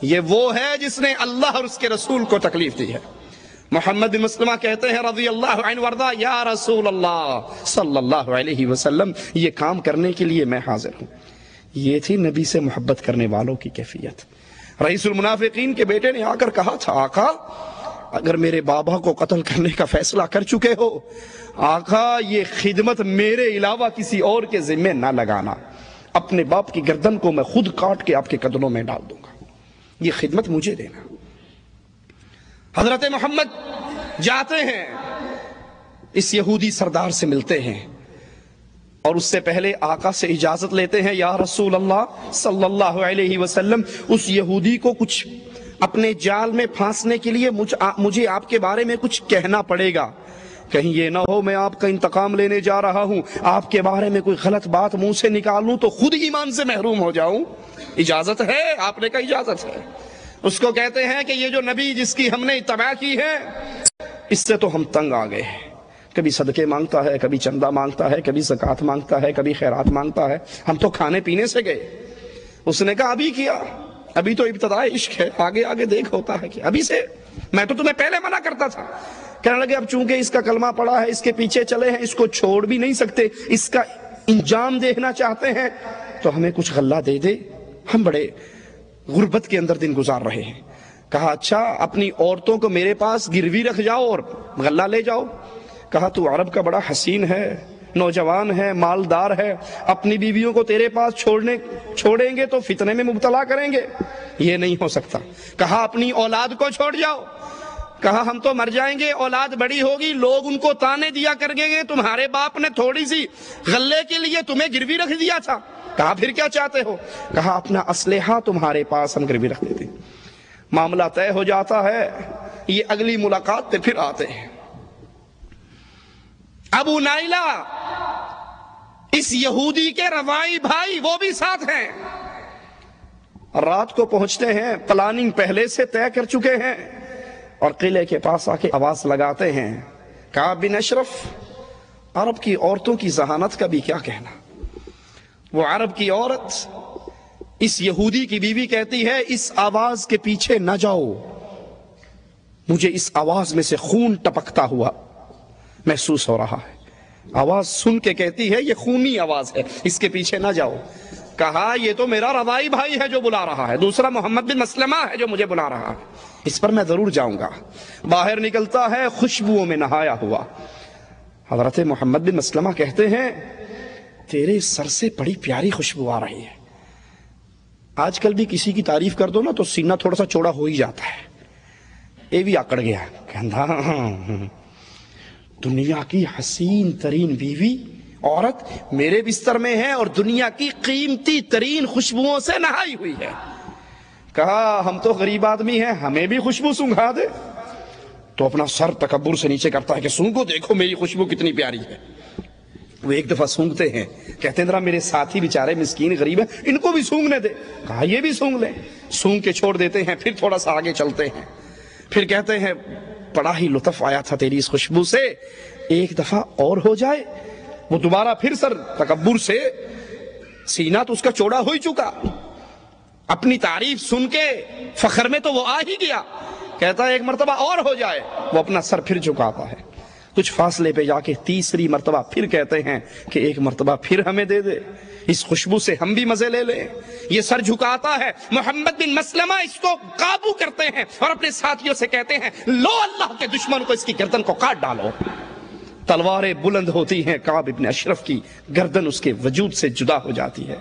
یہ وہ ہے جس نے اللہ اور اس کے رسول کو تکلیف دی ہے۔ محمد بن مسلمہ کہتے ہیں رضی اللہ عنہ وارضہ، یا رسول اللہ صلی اللہ علیہ وسلم، یہ کام کرنے کے لیے میں حاضر ہوں۔ یہ تھی نبی سے محبت کرنے والوں کی کیفیت۔ رئیس المنافقین کے بیٹے نے آ کر کہا تھا، آقا اگر میرے بابا کو قتل کرنے کا فیصلہ کر چکے ہو، آقا یہ خدمت میرے علاوہ کسی اور کے ذمہ نہ لگانا، اپنے باپ کی گردن کو میں خود کاٹ کے آپ کے قدموں میں ڈال دوں گا، یہ خدمت مجھے دینا۔ حضرت محمد جاتے ہیں، اس یہودی سردار سے ملتے ہیں، اور اس سے پہلے آقا سے اجازت لیتے ہیں، یا رسول اللہ صلی اللہ علیہ وسلم، اس یہودی کو کچھ اپنے جال میں پھانسنے کے لیے مجھے آپ کے بارے میں کچھ کہنا پڑے گا، کہیں یہ نہ ہو میں آپ کا انتقام لینے جا رہا ہوں، آپ کے بارے میں کوئی غلط بات منہ سے نکالوں تو خود ایمان سے محروم ہو جاؤں۔ اجازت ہے؟ آپ نے کہا اجازت ہے۔ اس کو کہتے ہیں کہ یہ جو نبی جس کی ہم نے اتباع کی ہے، اس سے تو ہم تنگ آ گئے ہیں، کبھی صدقے مانگتا ہے، کبھی چندہ مانگتا ہے، کبھی زکوٰۃ مانگتا ہے، کبھی خیرات مانگتا ہے، ہم تو کھانے پینے سے گئے۔ اس نے کہا ابھی کیا، ابھی تو ابتدائی عشق ہے، آگے آگے دیکھ ہوتا ہے کہ ابھی سے، میں تو تمہیں پہلے منع کرتا تھا۔ کہنے لگے اب چونکہ اس کا کلمہ پڑا ہے، اس کے پیچھے چلے ہیں، اس کو چھوڑ بھی نہیں سکتے، اس کا انجام دیکھنا چاہتے ہیں، تو ہمیں کچھ غلہ دے دے، ہم بڑے غربت کے اندر دن گزار رہے ہیں۔ کہا اچھا اپنی عورتوں کو میرے پاس گروی رکھ جاؤ اور غلہ لے جاؤ۔ کہا تو عرب کا بڑا حسین ہے، نوجوان ہے، مالدار ہے، اپنی بیویوں کو تیرے پاس چھوڑیں گے تو فتنے میں مبتلا کریں گے، یہ نہیں ہو سکتا۔ کہا اپنی اولاد کو چھوڑ جاؤ۔ کہا ہم تو مر جائیں گے، اولاد بڑی ہوگی، لوگ ان کو تانے دیا کریں گے، تمہارے باپ نے تھوڑی سی غلے کے لیے تمہیں گروی رکھ دیا تھا۔ کہا پھر کیا چاہتے ہو؟ کہا اپنا اسلحہ تمہارے پاس ہم گروی رکھ دیتے۔ معاملہ طے ہو جاتا ہے، یہ اگلی ملاقات پہ پھر آتے ہیں۔ ابو نائلہ اس یہودی کے روائی بھائی، وہ بھی ساتھ ہیں، رات کو پہنچتے ہیں، پلاننگ پہلے سے طے کر چکے ہیں، اور قلعے کے پاس آ کے آواز لگاتے ہیں، کعب بن اشرف، عرب کی عورتوں کی ذہانت کا بھی کیا کہنا۔ وہ عرب کی عورت اس یہودی کی بیوی کہتی ہے اس آواز کے پیچھے نہ جاؤ، مجھے اس آواز میں سے خون ٹپکتا ہوا محسوس ہو رہا ہے۔ آواز سن کے کہتی ہے یہ خونی آواز ہے، اس کے پیچھے نہ جاؤ۔ کہا یہ تو میرا روائی بھائی ہے جو بلا رہا ہے، دوسرا محمد بن مسلمہ ہے جو مجھے بلا رہا ہے، اس پر میں ضرور جاؤں گا۔ باہر نکلتا ہے خوشبوؤں میں نہایا ہوا۔ حضرت محمد بن مسلمہ کہتے ہیں تیرے سر سے بڑی پیاری خوشبو آ رہی ہے۔ آج کل بھی کسی کی تعریف کر دو نا تو سینہ تھوڑا سا چوڑا ہو ہی جاتا ہے۔ یہ بھی آکڑ گیا، کہندا دنیا کی حسین ترین بیوی عورت میرے بستر میں ہے اور دنیا کی قیمتی ترین خوشبوؤں سے نہائی ہوئی ہے۔ کہا ہم تو غریب آدمی ہیں، ہمیں بھی خوشبو سونگھا دے۔ تو اپنا سر تکبر سے نیچے کرتا ہے کہ سونگو، دیکھو میری خوشبو کتنی پیاری ہے۔ وہ ایک دفعہ سونگتے ہیں، کہتے ہیں ذرا میرے ساتھی بیچارے مسکین غریب ہیں، ان کو بھی سونگنے دے۔ کہا یہ بھی سونگ لیں، سونگ کے چھوڑ دیتے ہیں، پھر تھوڑا سا آگے چلتے ہیں، پھر کہتے ہیں بڑا ہی لطف آیا تھا تیری اس خوشبو سے، ایک دفعہ اور ہو جائے۔ وہ دوبارہ پھر سر تکبر سے، سینہ تو اس کا چوڑا ہو ہی چکا، اپنی تعریف سن کے فخر میں تو وہ آ ہی گیا، کہتا ہے ایک مرتبہ اور ہو جائے۔ وہ اپنا سر پھر جھکاتا ہے، کچھ فاصلے پہ جا کے تیسری مرتبہ پھر کہتے ہیں کہ ایک مرتبہ پھر ہمیں دے دے، اس خوشبو سے ہم بھی مزے لے لیں۔ یہ سر جھکاتا ہے، محمد بن مسلمہ اس کو قابو کرتے ہیں اور اپنے ساتھیوں سے کہتے ہیں لو اللہ کے دشمن کو اس کی گردن کو کاٹ ڈالو۔ تلواریں بلند ہوتی ہیں، کعب بن اشرف کی گردن اس کے وجود سے جدا ہو جاتی ہے۔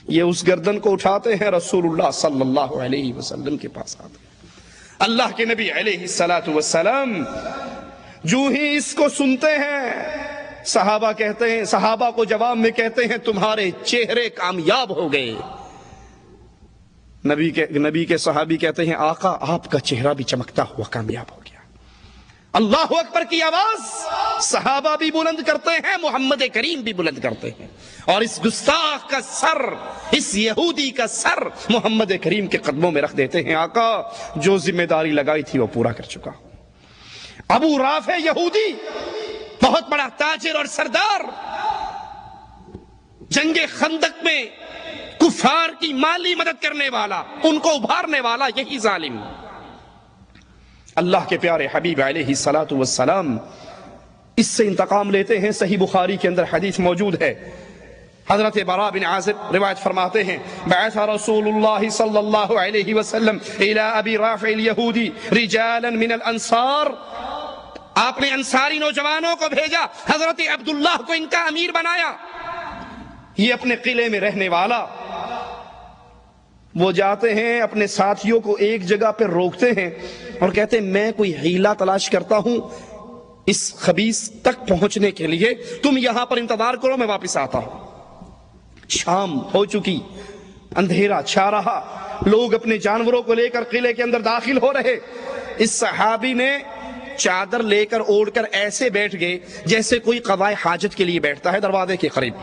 یہ اس گردن کو اٹھاتے ہیں، رسول اللہ صلی اللہ علیہ وسلم کے پاس آتے ہیں۔ اللہ کے نبی علیہ السلام جو ہی اس کو سنتے ہیں، صحابہ کہتے ہیں، صحابہ کو جواب میں کہتے ہیں تمہارے چہرے کامیاب ہو گئے۔ نبی کے صحابی کہتے ہیں آقا آپ کا چہرہ بھی چمکتا ہوا کامیاب ہو گیا۔ اللہ اکبر کی آواز صحابہ بھی بلند کرتے ہیں، محمد کریم بھی بلند کرتے ہیں، اور اس گستاخ کا سر، اس یہودی کا سر محمد کریم کے قدموں میں رکھ دیتے ہیں۔ آقا جو ذمہ داری لگائی تھی وہ پورا کر چکا۔ ابو رافع یہودی، بہت بڑا تاجر اور سردار، جنگ خندق میں کفار کی مالی مدد کرنے والا، ان کو ابھارنے والا یہی ظالم اللہ کے پیارے حبیب علیہ الصلوۃ والسلام اس سے انتقام لیتے ہیں۔ صحیح بخاری کے اندر حدیث موجود ہے، حضرت براء بن عازب روایت فرماتے ہیں، بعث رسول اللہ صلی اللہ علیہ وسلم الى ابی رافع الیہودی رجالا من الانصار، آپ نے انصاری نوجوانوں کو بھیجا، حضرت عبداللہ کو ان کا امیر بنایا، یہ اپنے قلعے میں رہنے والا۔ وہ جاتے ہیں اپنے ساتھیوں کو ایک جگہ پر روکتے ہیں اور کہتے ہیں میں کوئی حیلہ تلاش کرتا ہوں اس خبیث تک پہنچنے کے لیے، تم یہاں پر انتظار کرو، میں واپس آتا ہوں۔ شام ہو چکی، اندھیرا چھا رہا، لوگ اپنے جانوروں کو لے کر قلعے کے اندر داخل ہو رہے۔ اس صحابی نے چادر لے کر اوڑھ کر ایسے بیٹھ گئے جیسے کوئی قضائے حاجت کے لیے بیٹھتا ہے دروازے کے قریب۔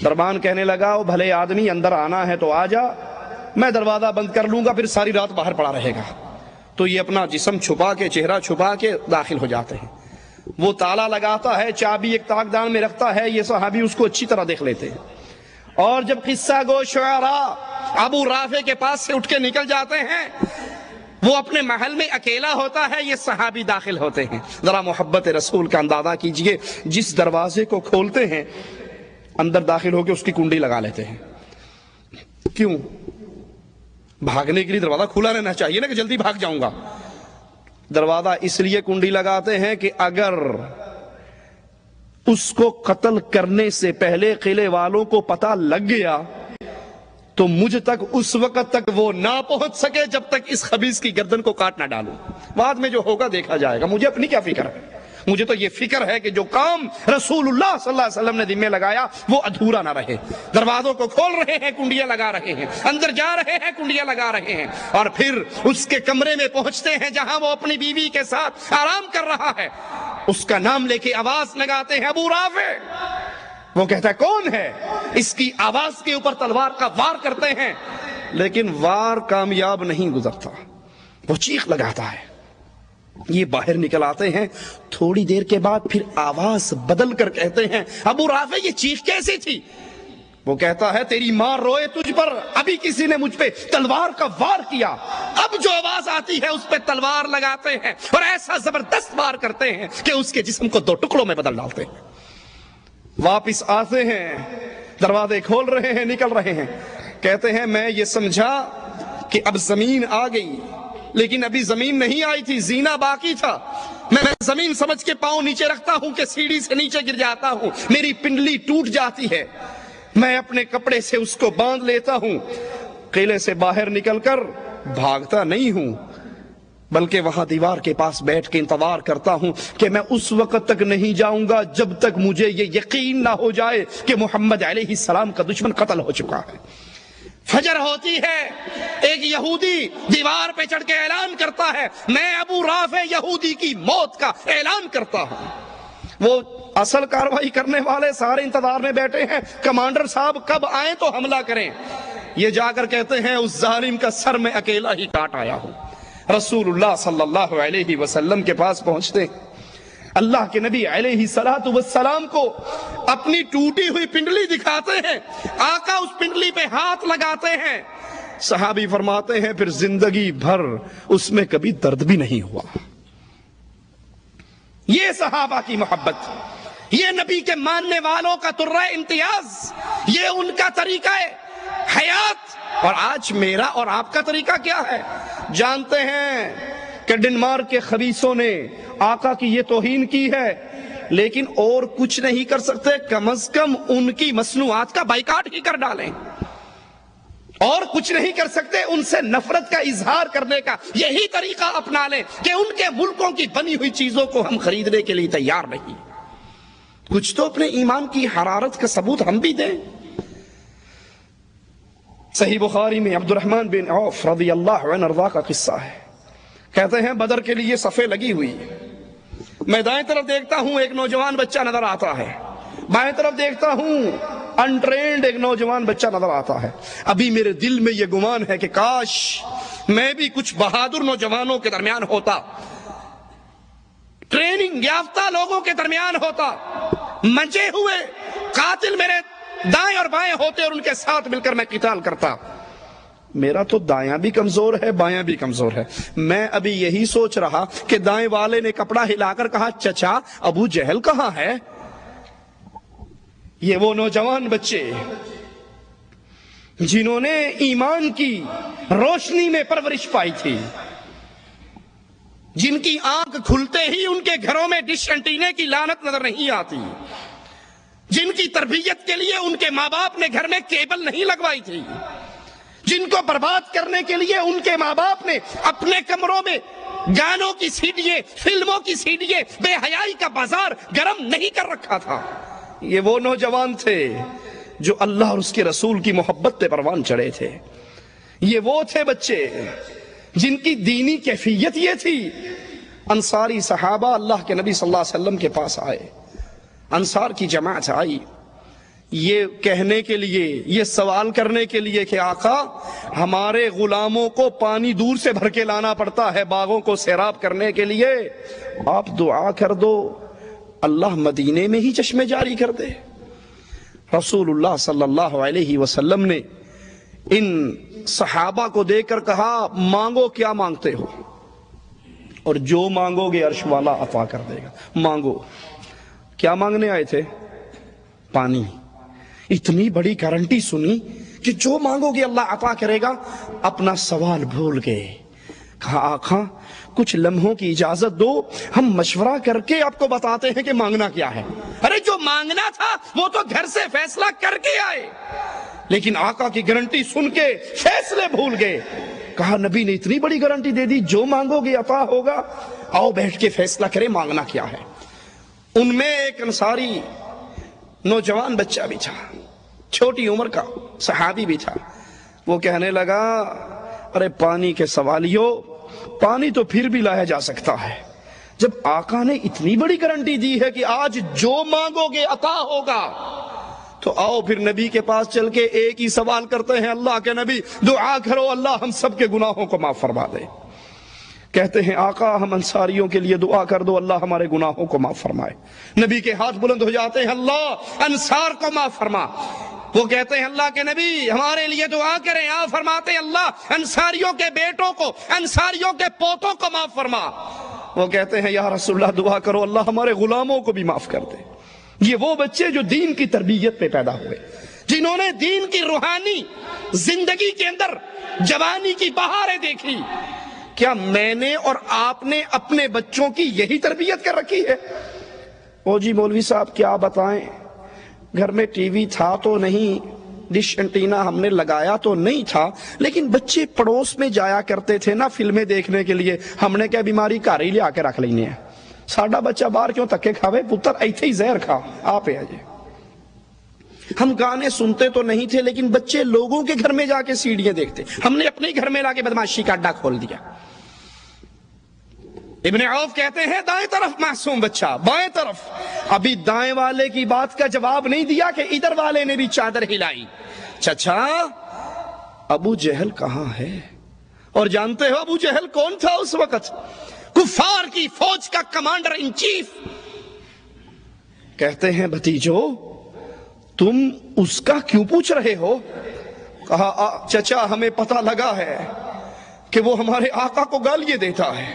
دربان کہنے لگا او بھلے آدمی، اندر آنا ہے تو آ جا، میں دروازہ بند کر لوں گا، پھر ساری رات باہر پڑا رہے گا۔ تو یہ اپنا جسم چھپا کے، چہرہ چھپا کے داخل ہو جاتے ہیں۔ وہ تالا لگاتا ہے، چابی ایک تاکدان میں رکھتا ہے، یہ صحابی اس کو اچھی طرح دیکھ لیتے ہیں۔ اور جب قصہ گو شعراء ابو رافع کے پاس سے اٹھ کے نکل جاتے ہیں، وہ اپنے محل میں اکیلا ہوتا ہے، یہ صحابی داخل ہوتے ہیں۔ ذرا محبت رسول کا اندازہ کیجئے، جس دروازے کو کھولتے ہیں اندر داخل ہو کے اس کی کنڈی لگا لیتے ہیں۔ کیوں؟ بھاگنے کے لیے دروازہ کھلا رہنا چاہیے نا کہ جلدی بھاگ جاؤں گا۔ دروازہ اس لیے کنڈی لگاتے ہیں کہ اگر اس کو قتل کرنے سے پہلے قلعے والوں کو پتہ لگ گیا تو مجھ تک اس وقت تک وہ نہ پہنچ سکے جب تک اس خبیث کی گردن کو کاٹ نہ ڈالوں۔ بعد میں جو ہوگا دیکھا جائے گا، مجھے اپنی کیا فکر ہے؟ مجھے تو یہ فکر ہے کہ جو کام رسول اللہ صلی اللہ علیہ وسلم نے ذمہ لگایا وہ ادھورا نہ رہے۔ دروازوں کو کھول رہے ہیں، کنڈیاں لگا رہے ہیں، اندر جا رہے ہیں، کنڈیاں لگا رہے ہیں، اور پھر اس کے کمرے میں پہنچتے ہیں جہاں وہ اپنی بیوی کے ساتھ آرام کر رہا ہے۔ اس کا نام لے کے آواز لگاتے ہیں، ابو رافع۔ وہ کہتا ہے کون ہے؟ اس کی آواز کے اوپر تلوار کا وار کرتے ہیں، لیکن وار کامیاب نہیں گزرتا، وہ چیخ لگاتا ہے۔ یہ باہر نکل آتے ہیں، تھوڑی دیر کے بعد پھر آواز بدل کر کہتے ہیں، ابو رافع یہ چیخ کیسی تھی؟ وہ کہتا ہے تیری ماں روئے تجھ پر، ابھی کسی نے مجھ پہ تلوار کا وار کیا، اب جو آواز آتی ہے اس پہ تلوار لگاتے ہیں اور ایسا زبردست وار کرتے ہیں کہ اس کے جسم کو 2 ٹکڑوں میں بدل ڈالتے ہیں۔ واپس آتے ہیں، دروازے کھول رہے ہیں، نکل رہے ہیں، کہتے ہیں میں یہ سمجھا کہ اب زمین آ گئی، لیکن ابھی زمین نہیں آئی تھی، زینہ باقی تھا۔ میں زمین سمجھ کے پاؤں نیچے رکھتا ہوں کہ سیڑھی سے نیچے گر جاتا ہوں، میری پنڈلی ٹوٹ جاتی ہے، میں اپنے کپڑے سے اس کو باندھ لیتا ہوں، قلعے سے باہر نکل کر بھاگتا نہیں ہوں، بلکہ وہاں دیوار کے پاس بیٹھ کے انتظار کرتا ہوں کہ میں اس وقت تک نہیں جاؤں گا جب تک مجھے یہ یقین نہ ہو جائے کہ محمد علیہ السلام کا دشمن قتل ہو چکا ہے۔ فجر ہوتی ہے، ایک یہودی دیوار پہ چڑھ کے اعلان کرتا ہے، میں ابو رافع یہودی کی موت کا اعلان کرتا ہوں۔ وہ اصل کاروائی کرنے والے سارے انتظار میں بیٹھے ہیں، کمانڈر صاحب کب آئیں تو حملہ کریں۔ یہ جا کر کہتے ہیں اس ظالم کا سر میں اکیلا ہی کاٹ آیا ہوں۔ رسول اللہ صلی اللہ علیہ وسلم کے پاس پہنچتے ہیں، اللہ کے نبی علیہ الصلوۃ والسلام کو اپنی ٹوٹی ہوئی پنڈلی دکھاتے ہیں، آقا اس پنڈلی پہ ہاتھ لگاتے ہیں۔ صحابی فرماتے ہیں پھر زندگی بھر اس میں کبھی درد بھی نہیں ہوا۔ یہ صحابہ کی محبت، یہ نبی کے ماننے والوں کا ترہ امتیاز، یہ ان کا طریقہ حیات۔ اور آج میرا اور آپ کا طریقہ کیا ہے؟ جانتے ہیں کہ ڈنمارک کے خبیثوں نے آقا کی یہ توہین کی ہے، لیکن اور کچھ نہیں کر سکتے، کم از کم ان کی مصنوعات کا بائیکاٹ ہی کر ڈالیں، اور کچھ نہیں کر سکتے، ان سے نفرت کا اظہار کرنے کا یہی طریقہ اپنا لیں کہ ان کے ملکوں کی بنی ہوئی چیزوں کو ہم خریدنے کے لیے تیار نہیں۔ کچھ تو اپنے ایمان کی حرارت کا ثبوت ہم بھی دیں۔ صحیح بخاری میں عبد الرحمن بن عوف رضی اللہ عنہ ارضا کا قصہ ہے، کہتے ہیں بدر کے لیے صفیں لگی ہوئی، میں دائیں طرف دیکھتا ہوں ایک نوجوان بچہ نظر آتا ہے، بائیں طرف دیکھتا ہوں انٹرینڈ ایک نوجوان بچہ نظر آتا ہے۔ ابھی میرے دل میں یہ گمان ہے کہ کاش میں بھی کچھ بہادر نوجوانوں کے درمیان ہوتا، ٹریننگ یافتہ لوگوں کے درمیان ہوتا، منچے ہوئے قاتل میرے دائیں اور بائیں ہوتے اور ان کے ساتھ مل کر میں قتال کرتا۔ میرا تو دایاں بھی کمزور ہے بایاں بھی کمزور ہے. میں ابھی یہی سوچ رہا کہ دائیں والے نے کپڑا ہلا کر کہا چچا ابو جہل کہاں ہے. یہ وہ نوجوان بچے جنہوں نے ایمان کی روشنی میں پرورش پائی تھی، جن کی آنکھ کھلتے ہی ان کے گھروں میں ڈش انٹینے کی لعنت نظر نہیں آتی، جن کی تربیت کے لیے ان کے ماں باپ نے گھر میں کیبل نہیں لگوائی تھی، جن کو برباد کرنے کے لیے ان کے ماں باپ نے اپنے کمروں میں گانوں کی سیڈییں، فلموں کی سیڈییں، بے حیائی کا بازار گرم نہیں کر رکھا تھا. یہ وہ نوجوان تھے جو اللہ اور اس کے رسول کی محبت پہ پروان چڑھے تھے. یہ وہ تھے بچے جن کی دینی کیفیت یہ تھی. انصاری صحابہ اللہ کے نبی صلی اللہ علیہ وسلم کے پاس آئے، انصار کی جماعت آئی یہ کہنے کے لیے، یہ سوال کرنے کے لیے کہ آقا ہمارے غلاموں کو پانی دور سے بھر کے لانا پڑتا ہے باغوں کو سیراب کرنے کے لیے، آپ دعا کر دو اللہ مدینے میں ہی چشمے جاری کر دے. رسول اللہ صلی اللہ علیہ وسلم نے ان صحابہ کو دیکھ کر کہا مانگو کیا مانگتے ہو، اور جو مانگو گے عرش والا عطا کر دے گا. مانگو. کیا مانگنے آئے تھے؟ پانی. اتنی بڑی گارنٹی سنی کہ جو مانگو گے اللہ عطا کرے گا. اپنا سوال بھول گئے. کہا آقا کچھ لمحوں کی اجازت دو، ہم مشورہ کر کے آپ کو بتاتے ہیں کہ مانگنا کیا ہے. ارے جو مانگنا تھا وہ تو گھر سے فیصلہ کر کے آئے، لیکن آقا کی گارنٹی سن کے فیصلے بھول گئے. کہا نبی نے اتنی بڑی گارنٹی دے دی جو مانگو گے عطا ہوگا، آؤ بیٹھ کے فیصلہ کریں مانگنا کیا ہے. ان میں ایک انصاری نوجوان بچہ بھی تھا، چھوٹی عمر کا صحابی بھی تھا. وہ کہنے لگا ارے پانی کے سوالیو، پانی تو پھر بھی لایا جا سکتا ہے. جب آقا نے اتنی بڑی گارنٹی دی ہے کہ آج جو مانگو گے عطا ہوگا، تو آؤ پھر نبی کے پاس چل کے ایک ہی سوال کرتے ہیں اللہ کے نبی دعا کرو اللہ ہم سب کے گناہوں کو معاف فرما دے. کہتے ہیں آقا ہم انصاریوں کے لیے دعا کر دو اللہ ہمارے گناہوں کو معاف فرمائے. نبی کے ہاتھ بلند ہو جاتے ہیں اللہ انصار کو معاف فرما. وہ کہتے ہیں اللہ کے نبی ہمارے لیے دعا کریں. آپ فرماتے ہیں اللہ انصاریوں کے بیٹوں کو، انصاریوں کے پوتوں کو معاف فرما. وہ کہتے ہیں یا رسول اللہ دعا کرو اللہ ہمارے غلاموں کو بھی معاف کر دے. یہ وہ بچے جو دین کی تربیت پہ پیدا ہوئے، جنہوں نے دین کی روحانی زندگی کے اندر جوانی کی بہاریں دیکھی. کیا میں نے اور آپ نے اپنے بچوں کی یہی تربیت کر رکھی ہے؟ او جی مولوی صاحب کیا بتائیں، گھر میں ٹی وی تھا تو نہیں، ڈش انٹینا ہم نے لگایا تو نہیں تھا، لیکن بچے پڑوس میں جایا کرتے تھے نا فلمیں دیکھنے کے لیے. ہم نے کیا بیماری گھر ہی لیا کے رکھ لینی ہے، ساڈا بچہ باہر کیوں تکے کھاوے، پتر ایتھے ہی زہر کھا آپ آ جائے. ہم گانے سنتے تو نہیں تھے لیکن بچے لوگوں کے گھر میں جا کے سیڑیاں دیکھتے. ہم نے اپنے گھر میں لا کے بدماشی کا اڈا کھول دیا. ابن عوف کہتے ہیں دائیں طرف معصوم بچہ، بائیں طرف. ابھی دائیں والے کی بات کا جواب نہیں دیا کہ ادھر والے نے بھی چادر ہلائی. چچا ابو جہل کہاں ہے؟ اور جانتے ہو ابو جہل کون تھا اس وقت؟ کفار کی فوج کا کمانڈر ان چیف. کہتے ہیں بھتیجو تم اس کا کیوں پوچھ رہے ہو؟ کہا چچا ہمیں پتہ لگا ہے کہ وہ ہمارے آقا کو گالیاں دیتا ہے،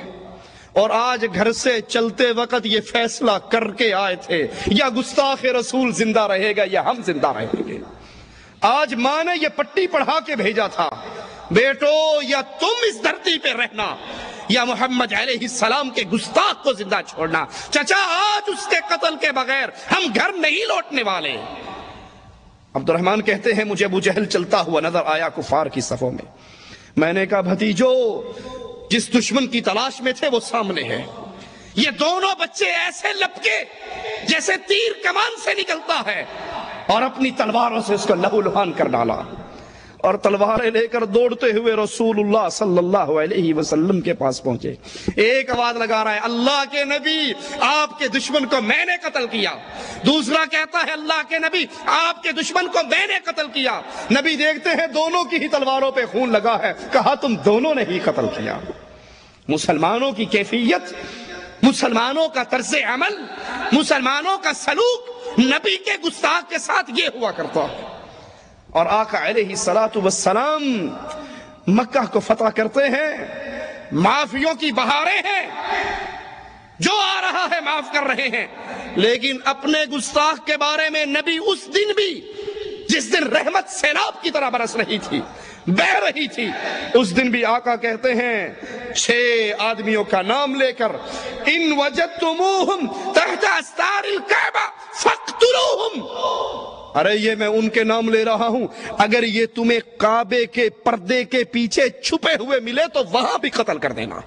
اور آج گھر سے چلتے وقت یہ فیصلہ کر کے آئے تھے یا گستاخ رسول زندہ رہے گا یا ہم زندہ رہیں گے. آج ماں نے یہ پٹی پڑھا کے بھیجا تھا بیٹو یا تم اس دھرتی پہ رہنا یا محمد علیہ السلام کے گستاخ کو زندہ چھوڑنا. چچا آج اس کے قتل کے بغیر ہم گھر نہیں لوٹنے والے. عبد الرحمن کہتے ہیں مجھے ابو جہل چلتا ہوا نظر آیا کفار کی صفوں میں. میں نے کہا بھتیجو جس دشمن کی تلاش میں تھے وہ سامنے ہے. یہ دونوں بچے ایسے لپکے جیسے تیر کمان سے نکلتا ہے، اور اپنی تلواروں سے اس کو لہو لہان کر ڈالا، اور تلواریں لے کر دوڑتے ہوئے رسول اللہ صلی اللہ علیہ وسلم کے پاس پہنچے. ایک آواز لگا رہا ہے اللہ کے نبی آپ کے دشمن کو میں نے قتل کیا. دوسرا کہتا ہے اللہ کے نبی آپ کے دشمن کو میں نے قتل کیا. نبی دیکھتے ہیں دونوں کی ہی تلواروں پہ خون لگا ہے. کہا تم دونوں نے ہی قتل کیا. مسلمانوں کی کیفیت، مسلمانوں کا طرز عمل، مسلمانوں کا سلوک نبی کے گستاخ کے ساتھ یہ ہوا کرتا ہے. اور آقا علیہ الصلوۃ والسلام مکہ کو فتح کرتے ہیں، معافیوں کی بہاریں ہیں، جو آ رہا ہے معاف کر رہے ہیں، لیکن اپنے گستاخ کے بارے میں نبی اس دن بھی، جس دن رحمت سیلاب کی طرح برس رہی تھی، بہ رہی تھی، اس دن بھی آقا کہتے ہیں 6 آدمیوں کا نام لے کر، ان وجدتموہم تحت استار الکعبہ فاقتلوہم، ارے یہ میں ان کے نام لے رہا ہوں، اگر یہ تمہیں کعبے کے پردے کے پیچھے چھپے ہوئے ملے تو وہاں بھی قتل کر دینا۔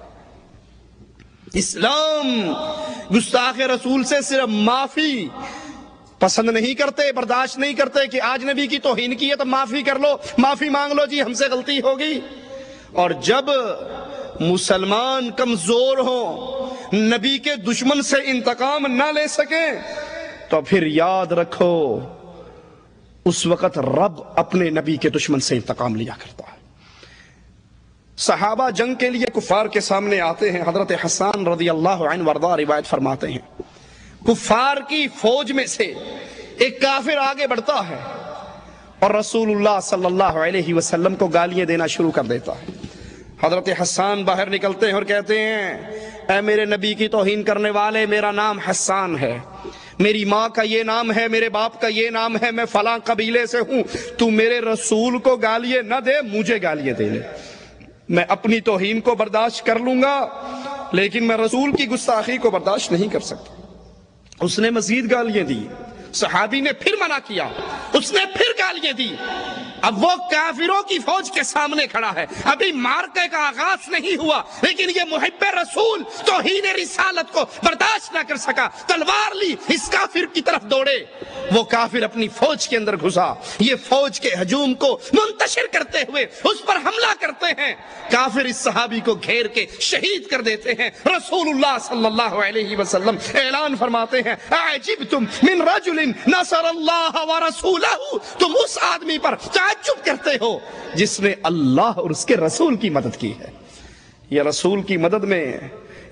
اسلام گستاخ رسول سے صرف معافی پسند نہیں کرتے، برداشت نہیں کرتے کہ آج نبی کی توہین کی ہے تو معافی کر لو، معافی مانگ لو، جی ہم سے غلطی ہوگی۔ اور جب مسلمان کمزور ہوں، نبی کے دشمن سے انتقام نہ لے سکیں، تو پھر یاد رکھو اس وقت رب اپنے نبی کے دشمن سے انتقام لیا کرتا ہے۔ صحابہ جنگ کے لیے کفار کے سامنے آتے ہیں، حضرت حسان رضی اللہ عنہ وارضہ روایت فرماتے ہیں، کفار کی فوج میں سے ایک کافر آگے بڑھتا ہے اور رسول اللہ صلی اللہ علیہ وسلم کو گالیاں دینا شروع کر دیتا ہے۔ حضرت حسان باہر نکلتے ہیں اور کہتے ہیں، اے میرے نبی کی توہین کرنے والے، میرا نام حسان ہے، میری ماں کا یہ نام ہے، میرے باپ کا یہ نام ہے، میں فلاں قبیلے سے ہوں، تو میرے رسول کو گالیاں نہ دے، مجھے گالیاں دے لے، میں اپنی توہین کو برداشت کر لوں گا لیکن میں رسول کی گستاخی کو برداشت نہیں کر سکتا۔ اس نے مزید گالیاں دی، صحابی نے پھر منع کیا، اس نے پھر گالیاں دی۔ اب وہ کافروں کی فوج کے سامنے کھڑا ہے، ابھی مارکے کا آغاز نہیں ہوا، لیکن یہ محب رسول توہین رسالت کو برداشت نہ کر سکا، تلوار لی، اس کافر کی طرف دوڑے۔ وہ کافر اپنی فوج کے اندر گھسا، یہ فوج کے ہجوم کو منتشر کرتے ہوئے اس پر حملہ کرتے ہیں، کافر اس صحابی کو گھیر کے شہید کر دیتے ہیں۔ رسول اللہ صلی اللہ علیہ وسلم اعلان فرماتے ہیں، اعجبتم من رجل نصر اللہ ورسولہ، تم اس آدمی پر تعجب کرتے ہو جس نے اللہ اور اس کے رسول کی مدد کی ہے۔ یہ رسول کی مدد میں،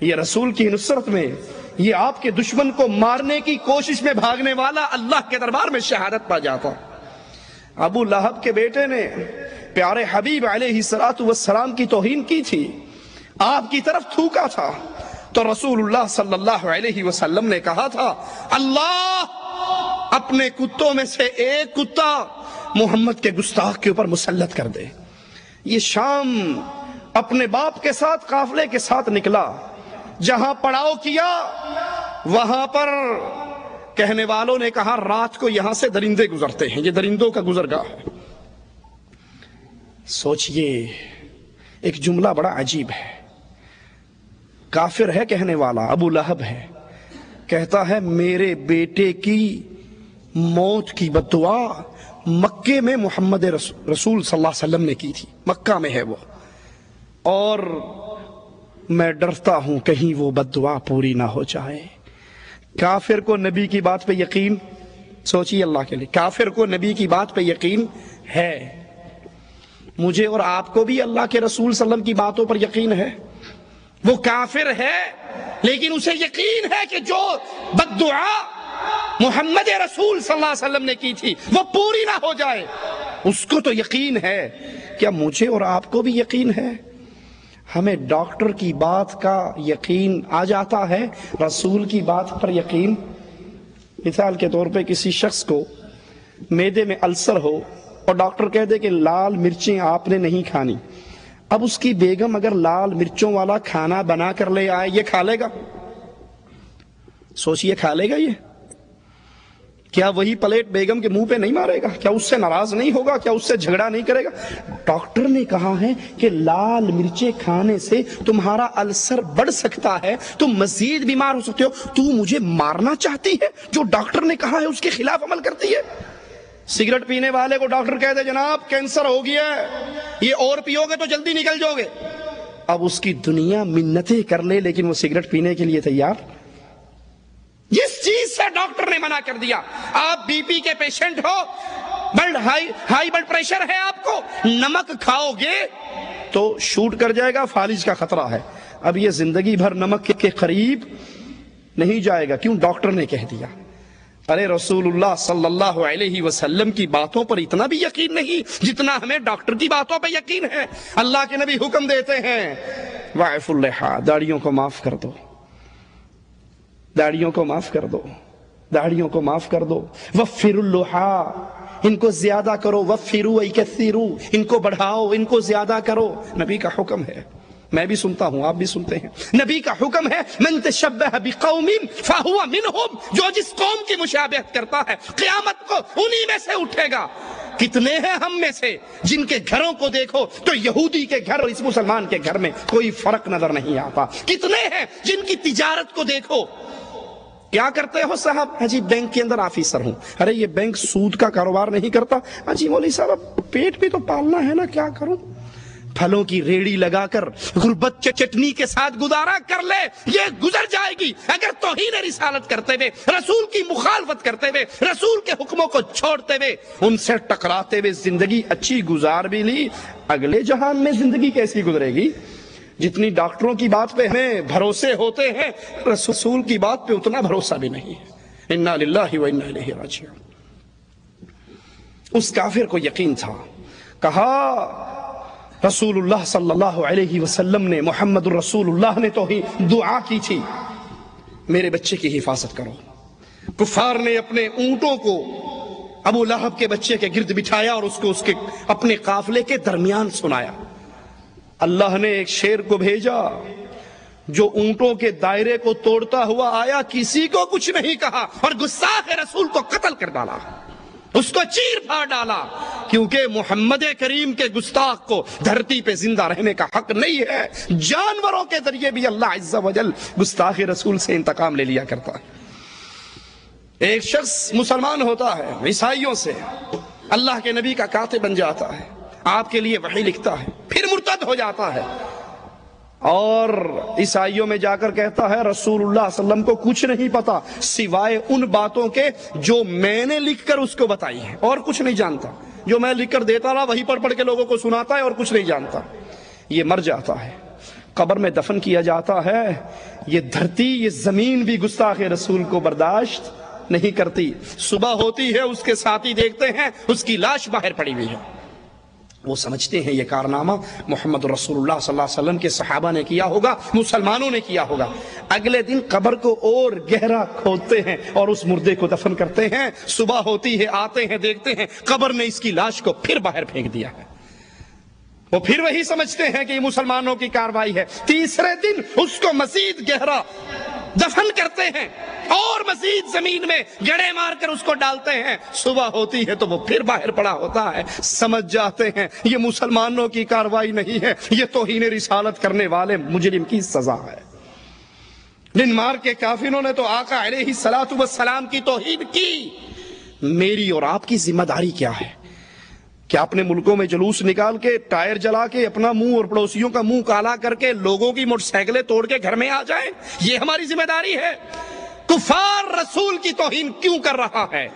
یہ رسول کی نصرت میں، یہ آپ کے دشمن کو مارنے کی کوشش میں بھاگنے والا اللہ کے دربار میں شہادت پا جاتا۔ ابو لہب کے بیٹے نے پیارے حبیب علیہ السلام کی توہین کی تھی، آپ کی طرف تھوکا تھا، تو رسول اللہ صلی اللہ علیہ وسلم نے کہا تھا، اللہ اپنے کتوں میں سے ایک کتا محمد کے گستاخ کے اوپر مسلط کر دے۔ یہ شام اپنے باپ کے ساتھ قافلے کے ساتھ نکلا، جہاں پڑاؤ کیا وہاں پر کہنے والوں نے کہا رات کو یہاں سے درندے گزرتے ہیں، یہ درندوں کا گزرگاہ ہے۔ سوچئے ایک جملہ بڑا عجیب ہے، کافر ہے کہنے والا، ابو لہب ہے، کہتا ہے میرے بیٹے کی موت کی بددعا مکے میں محمد رسول صلی اللہ علیہ وسلم نے کی تھی، مکہ میں ہے وہ، اور میں ڈرتا ہوں کہیں وہ بددعا پوری نہ ہو جائے۔ کافر کو نبی کی بات پہ یقین، سوچیے اللہ کے لیے، کافر کو نبی کی بات پہ یقین ہے، مجھے اور آپ کو بھی اللہ کے رسول صلی اللہ علیہ وسلم کی باتوں پر یقین ہے۔ وہ کافر ہے لیکن اسے یقین ہے کہ جو بددعا محمد رسول صلی اللہ علیہ وسلم نے کی تھی وہ پوری نہ ہو جائے، اس کو تو یقین ہے۔ کیا مجھے اور آپ کو بھی یقین ہے؟ ہمیں ڈاکٹر کی بات کا یقین آ جاتا ہے، رسول کی بات پر یقین۔ مثال کے طور پہ کسی شخص کو معدے میں السر ہو اور ڈاکٹر کہہ دے کہ لال مرچیں آپ نے نہیں کھانی، اب اس کی بیگم اگر لال مرچوں والا کھانا بنا کر لے آئے، یہ کھا لے گا؟ سوچئے کھا لے گا یہ؟ کیا وہی پلیٹ بیگم کے منہ پہ نہیں مارے گا؟ کیا اس سے ناراض نہیں ہوگا؟ کیا اس سے جھگڑا نہیں کرے گا؟ ڈاکٹر نے کہا ہے کہ لال مرچیں کھانے سے تمہارا السر بڑھ سکتا ہے، تم مزید بیمار ہو سکتے ہو، تو مجھے مارنا چاہتی ہے؟ جو ڈاکٹر نے کہا ہے اس کے خلاف عمل کرتی ہے۔ سگریٹ پینے والے کو ڈاکٹر کہہ دے جناب کینسر ہو گیا ہے، یہ اور پیو گے تو جلدی نکل جاؤ گے، اب اس کی دنیا منتیں کر لے لیکن وہ سگریٹ پینے کے لیے تیار۔ جس چیز سے ڈاکٹر نے منع کر دیا، آپ بی پی کے پیشنٹ ہو، ہائی بلڈ پریشر ہے آپ کو، نمک کھاؤ گے تو شوٹ کر جائے گا، فالج کا خطرہ ہے، اب یہ زندگی بھر نمک کے قریب نہیں جائے گا، کیوں؟ ڈاکٹر نے کہہ دیا۔ ارے رسول اللہ صلی اللہ علیہ وسلم کی باتوں پر اتنا بھی یقین نہیں جتنا ہمیں ڈاکٹر کی باتوں پہ یقین ہے۔ اللہ کے نبی حکم دیتے ہیں وَاعْفُوا اللِّحَىٰ، داڑھیوں کو معاف کر دو، داڑھیوں کو معاف کر دو، داڑھیوں کو معاف کر دو۔ وَفِّرُوا اللُّحَىٰ، ان کو زیادہ کرو، وَفِّرُوا وَيْكَثِّرُوا، ان کو بڑھاؤ، ان کو زیادہ کرو۔ نبی کا حکم ہے، میں بھی سنتا ہوں، آپ بھی سنتے ہیں، نبی کا حکم ہے من تشبہ بقوم فہو منہم، جو جس قوم کی مشابہت کرتا ہے قیامت کو انہی میں سے اٹھے گا۔ کتنے ہیں ہم میں سے جن کے گھروں کو دیکھو تو یہودی کے گھر اور اس مسلمان کے گھر میں کوئی فرق نظر نہیں آتا؟ کتنے ہیں جن کی تجارت کو دیکھو، کیا کرتے ہو صاحب؟ ہاں جی بینک کے اندر آفیسر ہوں۔ ارے یہ بینک سود کا کاروبار نہیں کرتا؟ ہاں جی مولوی صاحب پیٹ بھی تو پالنا ہے نا، کیا کروں؟ پھلوں کی ریڑی لگا کر غربت کے چٹنی کے ساتھ گزارا کر لے، یہ گزر جائے گی۔ اگر توہین رسالت کرتے ہوئے، رسول کی مخالفت کرتے ہوئے، رسول کے حکموں کو چھوڑتے ہوئے، ان سے ٹکراتے ہوئے زندگی اچھی گزار بھی لی، اگلے جہان میں زندگی کیسی گزرے گی؟ جتنی ڈاکٹروں کی بات پہ ہمیں بھروسے ہوتے ہیں، رسول کی بات پہ اتنا بھروسہ بھی نہیں ہے۔ انا للہ و انا الیہ راجعون۔ اس کافر کو یقین تھا، کہا رسول اللہ صلی اللہ علیہ وسلم نے، محمد الرسول اللہ نے تو ہی دعا کی تھی میرے بچے کی حفاظت کرو۔ کفار نے اپنے اونٹوں کو ابو لہب کے بچے کے گرد بٹھایا اور اس کو اس کے اپنے قافلے کے درمیان سنایا۔ اللہ نے ایک شیر کو بھیجا جو اونٹوں کے دائرے کو توڑتا ہوا آیا، کسی کو کچھ نہیں کہا اور گستاخ رسول کو قتل کر ڈالا، اس کو چیر پھاڑ ڈالا، کیونکہ محمد کریم کے گستاخ کو دھرتی پہ زندہ رہنے کا حق نہیں ہے۔ جانوروں کے ذریعے بھی اللہ عز و جل گستاخ رسول سے انتقام لے لیا کرتا ہے۔ ایک شخص مسلمان ہوتا ہے، عیسائیوں سے اللہ کے نبی کا کاتب بن جاتا ہے، آپ کے لیے وحی لکھتا ہے، پھر مرتد ہو جاتا ہے اور عیسائیوں میں جا کر کہتا ہے رسول اللہ صلی اللہ علیہ وسلم کو کچھ نہیں پتا سوائے ان باتوں کے جو میں نے لکھ کر اس کو بتائی ہے، اور کچھ نہیں جانتا۔ جو میں لکھ کر دیتا رہا وہی پڑھ پڑھ کے لوگوں کو سناتا ہے اور کچھ نہیں جانتا۔ یہ مر جاتا ہے، قبر میں دفن کیا جاتا ہے۔ یہ دھرتی، یہ زمین بھی گستاخ رسول کو برداشت نہیں کرتی۔ صبح ہوتی ہے، اس کے ساتھی دیکھتے ہیں اس کی لاش باہر پڑی ہوئی ہے، وہ سمجھتے ہیں یہ کارنامہ محمد رسول اللہ صلی اللہ علیہ وسلم کے صحابہ نے کیا ہوگا، مسلمانوں نے کیا ہوگا۔ اگلے دن قبر کو اور گہرا کھودتے ہیں اور اس مردے کو دفن کرتے ہیں۔ صبح ہوتی ہے، آتے ہیں، دیکھتے ہیں قبر نے اس کی لاش کو پھر باہر پھینک دیا ہے۔ وہ پھر وہی سمجھتے ہیں کہ یہ مسلمانوں کی کارروائی ہے۔ تیسرے دن اس کو مزید گہرا دفن کرتے ہیں اور مزید زمین میں گڑے مار کر اس کو ڈالتے ہیں۔ صبح ہوتی ہے تو وہ پھر باہر پڑا ہوتا ہے۔ سمجھ جاتے ہیں یہ مسلمانوں کی کارروائی نہیں ہے، یہ توہین رسالت کرنے والے مجرم کی سزا ہے۔ دن مار کے کافروں نے تو آقا علیہ السلام کی توہین کی۔ میری اور آپ کی ذمہ داری کیا ہے؟ کیا اپنے ملکوں میں جلوس نکال کے، ٹائر جلا کے، اپنا منہ اور پڑوسیوں کا منہ کالا کر کے لوگوں کی موٹر سائیکلیں توڑ کے گھر میں آ جائیں؟ یہ ہماری ذمہ داری ہے۔ کفار رسول کی توہین کیوں کر رہا ہے؟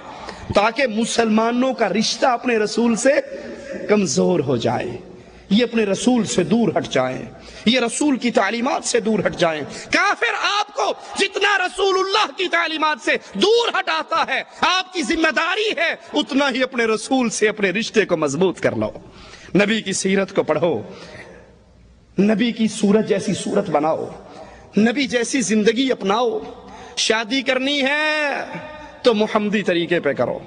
تاکہ مسلمانوں کا رشتہ اپنے رسول سے کمزور ہو جائے، یہ اپنے رسول سے دور ہٹ جائیں، یہ رسول کی تعلیمات سے دور ہٹ جائیں۔ کافر آپ کو جتنا رسول اللہ کی تعلیمات سے دور ہٹاتا ہے، آپ کی ذمہ داری ہے اتنا ہی اپنے رسول سے اپنے رشتے کو مضبوط کر لو۔ نبی کی سیرت کو پڑھو، نبی کی صورت جیسی صورت بناؤ، نبی جیسی زندگی اپناؤ۔ شادی کرنی ہے تو محمدی طریقے پہ کرو۔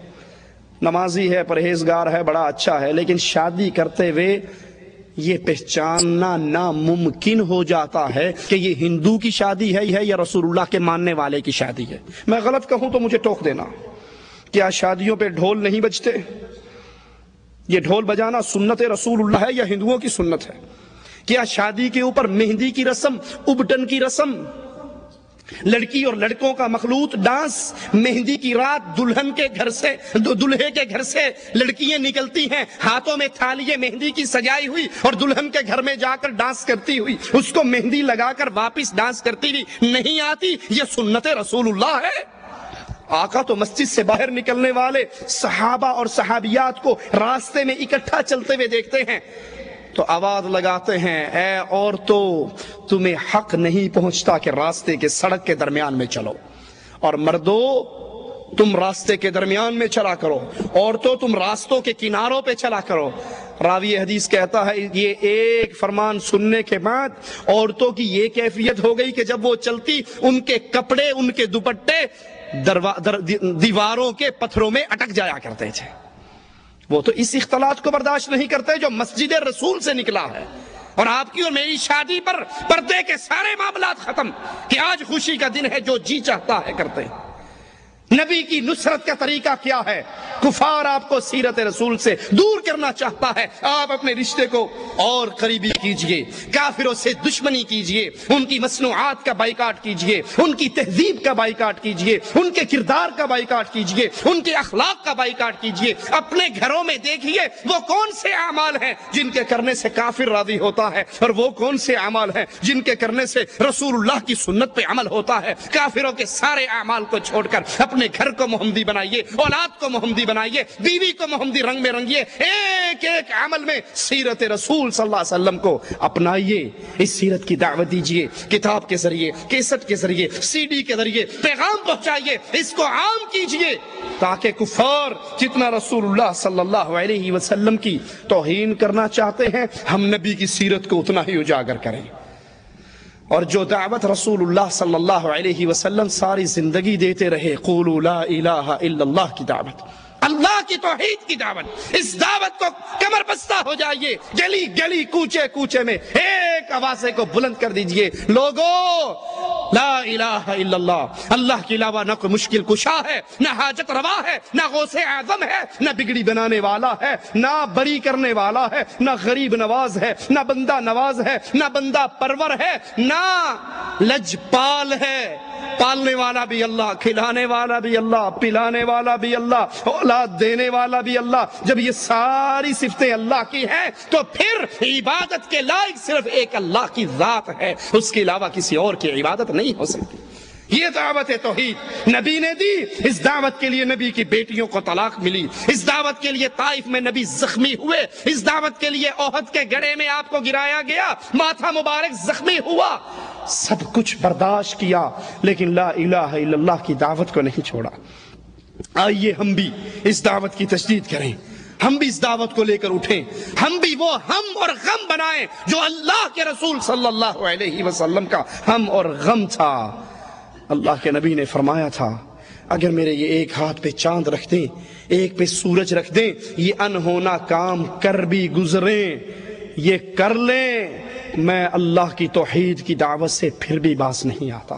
نمازی ہے، پرہیزگار ہے، بڑا اچھا ہے، لیکن شادی کرتے ہوئے یہ پہچاننا ناممکن ہو جاتا ہے کہ یہ ہندو کی شادی ہے یا رسول اللہ کے ماننے والے کی شادی ہے۔ میں غلط کہوں تو مجھے ٹوک دینا۔ کیا شادیوں پہ ڈھول نہیں بجتے؟ یہ ڈھول بجانا سنت رسول اللہ ہے یا ہندوؤں کی سنت ہے؟ کیا شادی کے اوپر مہندی کی رسم، ابٹن کی رسم، لڑکی اور لڑکوں کا مخلوط ڈانس، مہندی کی رات دلہن کے گھر سے، دلہے کے گھر سے لڑکیاں نکلتی ہیں ہاتھوں میں تھالی مہندی کی سجائی ہوئی اور دلہن کے گھر میں جا کر ڈانس کرتی ہوئی، اس کو مہندی لگا کر واپس ڈانس کرتی ہوئی نہیں آتی، یہ سنت رسول اللہ ہے؟ آقا تو مسجد سے باہر نکلنے والے صحابہ اور صحابیات کو راستے میں اکٹھا چلتے ہوئے دیکھتے ہیں تو آواز لگاتے ہیں، اے عورتوں تمہیں حق نہیں پہنچتا کہ راستے کے سڑک کے درمیان میں چلو، اور مردوں تم راستے کے درمیان میں چلا کرو، عورتوں تم راستوں کے کناروں پہ چلا کرو۔ راوی حدیث کہتا ہے یہ ایک فرمان سننے کے بعد عورتوں کی یہ کیفیت ہو گئی کہ جب وہ چلتی ان کے کپڑے، ان کے دوپٹے دیواروں کے پتھروں میں اٹک جایا کرتے تھے۔ وہ تو اس اختلاط کو برداشت نہیں کرتے جو مسجد رسول سے نکلا ہے، اور آپ کی اور میری شادی پر پردے کے سارے معاملات ختم کہ آج خوشی کا دن ہے، جو جی چاہتا ہے کرتے ہیں۔ نبی کی نصرت کا طریقہ کیا ہے؟ کفار آپ کو سیرت رسول سے دور کرنا چاہتا ہے، آپ اپنے رشتے کو اور قریبی کیجئے، کافروں سے دشمنی کیجئے، ان کی مصنوعات کا بائیکاٹ کیجئے، ان کی تہذیب کا بائیکاٹ کیجئے، ان کے کردار کا بائیکاٹ کیجئے، ان کے اخلاق کا بائیکاٹ کیجئے۔ اپنے گھروں میں دیکھیے وہ کون سے اعمال ہیں جن کے کرنے سے کافر راضی ہوتا ہے، اور وہ کون سے اعمال ہیں جن کے کرنے سے رسول اللہ کی سنت پہ عمل ہوتا ہے۔ کافروں کے سارے اعمال کو چھوڑ کر اپنے گھر کو محمدی بنائیے، اولاد کو محمدی بنائیے، بیوی کو محمدی رنگ میں رنگیے، ایک ایک عمل میں سیرت رسول صلی اللہ علیہ وسلم کو اپنائیے، اس سیرت کی دعوت دیجیے، کتاب کے ذریعے، کیسٹ کے ذریعے، سی ڈی کے ذریعے پیغام پہنچائیے، اس کو عام کیجیے، تاکہ کفار جتنا رسول اللہ صلی اللہ علیہ وسلم کی توہین کرنا چاہتے ہیں، ہم نبی کی سیرت کو اتنا ہی اجاگر کریں۔ اور جو دعوت رسول اللہ صلی اللہ علیہ وسلم ساری زندگی دیتے رہے، قولوا لا الہ الا اللہ کی دعوت، اللہ کی توحید کی دعوت، اس دعوت کو کمر بستہ ہو جائیے، گلی گلی کوچے کوچے میں ایک آوازے کو بلند کر دیجئے، لوگو لا الہ الا اللہ، اللہ کے علاوہ نہ کوئی مشکل کشا ہے، نہ حاجت روا ہے، نہ غوث اعظم ہے، نہ بگڑی بنانے والا ہے، نہ بری کرنے والا ہے، نہ غریب نواز ہے، نہ بندہ نواز ہے، نہ بندہ پرور ہے، نہ لجپال ہے۔ پالنے والا بھی اللہ، کھلانے والا بھی اللہ، پلانے والا بھی اللہ، اولاد دینے والا بھی اللہ۔ جب یہ ساری صفتیں اللہ کی ہیں تو پھر عبادت کے لائق صرف ایک اللہ کی ذات ہے، اس کے علاوہ کسی اور کی عبادت نہیں ہو سکتی۔ یہ دعوت توحید نبی نے دی، اس دعوت کے لیے نبی کی بیٹیوں کو طلاق ملی، اس دعوت کے لیے طائف میں نبی زخمی ہوئے، اس دعوت کے لیے احد کے گڑھے میں آپ کو گرایا گیا، ماتھا مبارک زخمی ہوا، سب کچھ برداشت کیا، لیکن لا الہ الا اللہ کی دعوت کو نہیں چھوڑا۔ آئیے ہم بھی اس دعوت کی تجدید کریں، ہم بھی اس دعوت کو لے کر اٹھیں، ہم بھی وہ ہم اور غم بنائیں جو اللہ کے رسول صلی اللہ علیہ وسلم کا ہم اور غم تھا۔ اللہ کے نبی نے فرمایا تھا اگر میرے یہ ایک ہاتھ پہ چاند رکھ دیں، ایک پہ سورج رکھ دیں، یہ انہونا کام کر بھی گزریں، یہ کر لیں، میں اللہ کی توحید کی دعوت سے پھر بھی باز نہیں آتا۔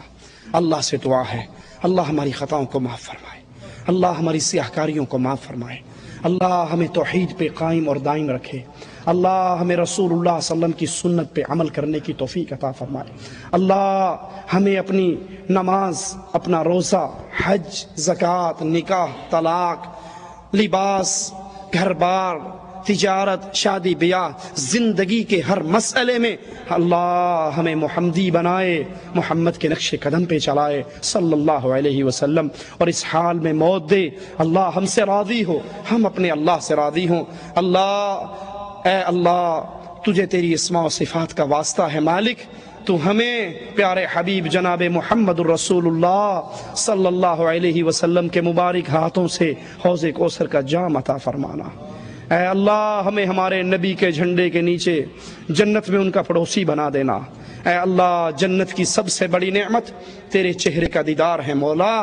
اللہ سے دعا ہے اللہ ہماری خطاؤں کو معاف فرمائے، اللہ ہماری سیاہکاریوں کو معاف فرمائے، اللہ ہمیں توحید پہ قائم اور دائم رکھے، اللہ ہمیں رسول اللہ صلی اللہ علیہ وسلم کی سنت پہ عمل کرنے کی توفیق عطا فرمائے، اللہ ہمیں اپنی نماز، اپنا روزہ، حج، زکوٰۃ، نکاح، طلاق، لباس، گھر بار، تجارت، شادی بیاہ، زندگی کے ہر مسئلے میں اللہ ہمیں محمدی بنائے، محمد کے نقش قدم پہ چلائے صلی اللہ علیہ وسلم، اور اس حال میں موت دے اللہ ہم سے راضی ہو، ہم اپنے اللہ سے راضی ہوں۔ اللہ اے اللہ تجھے تیری اسماء و صفات کا واسطہ ہے مالک، تو ہمیں پیارے حبیب جناب محمد الرسول اللہ صلی اللہ علیہ وسلم کے مبارک ہاتھوں سے حوض کوثر کا جام عطا فرمانا۔ اے اللہ ہمیں ہمارے نبی کے جھنڈے کے نیچے جنت میں ان کا پڑوسی بنا دینا۔ اے اللہ جنت کی سب سے بڑی نعمت تیرے چہرے کا دیدار ہے مولا،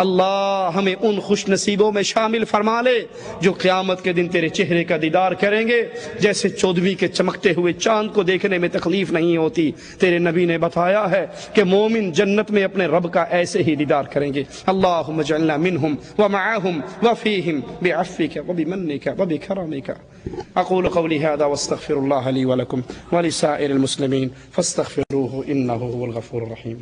اللہ ہمیں ان خوش نصیبوں میں شامل فرما لے جو قیامت کے دن تیرے چہرے کا دیدار کریں گے، جیسے 14ویں کے چمکتے ہوئے چاند کو دیکھنے میں تکلیف نہیں ہوتی۔ تیرے نبی نے بتایا ہے کہ مومن جنت میں اپنے رب کا ایسے ہی دیدار کریں گے۔ اللہم اجعلنا منہم ومعہم وفیہم بعفوک وبمنک وبکرمک۔ اقول قولی ھذا واستغفر اللہ لی ولکم ولسائر المسلمین فاستغفروہ انہ هو الغفور الرحیم۔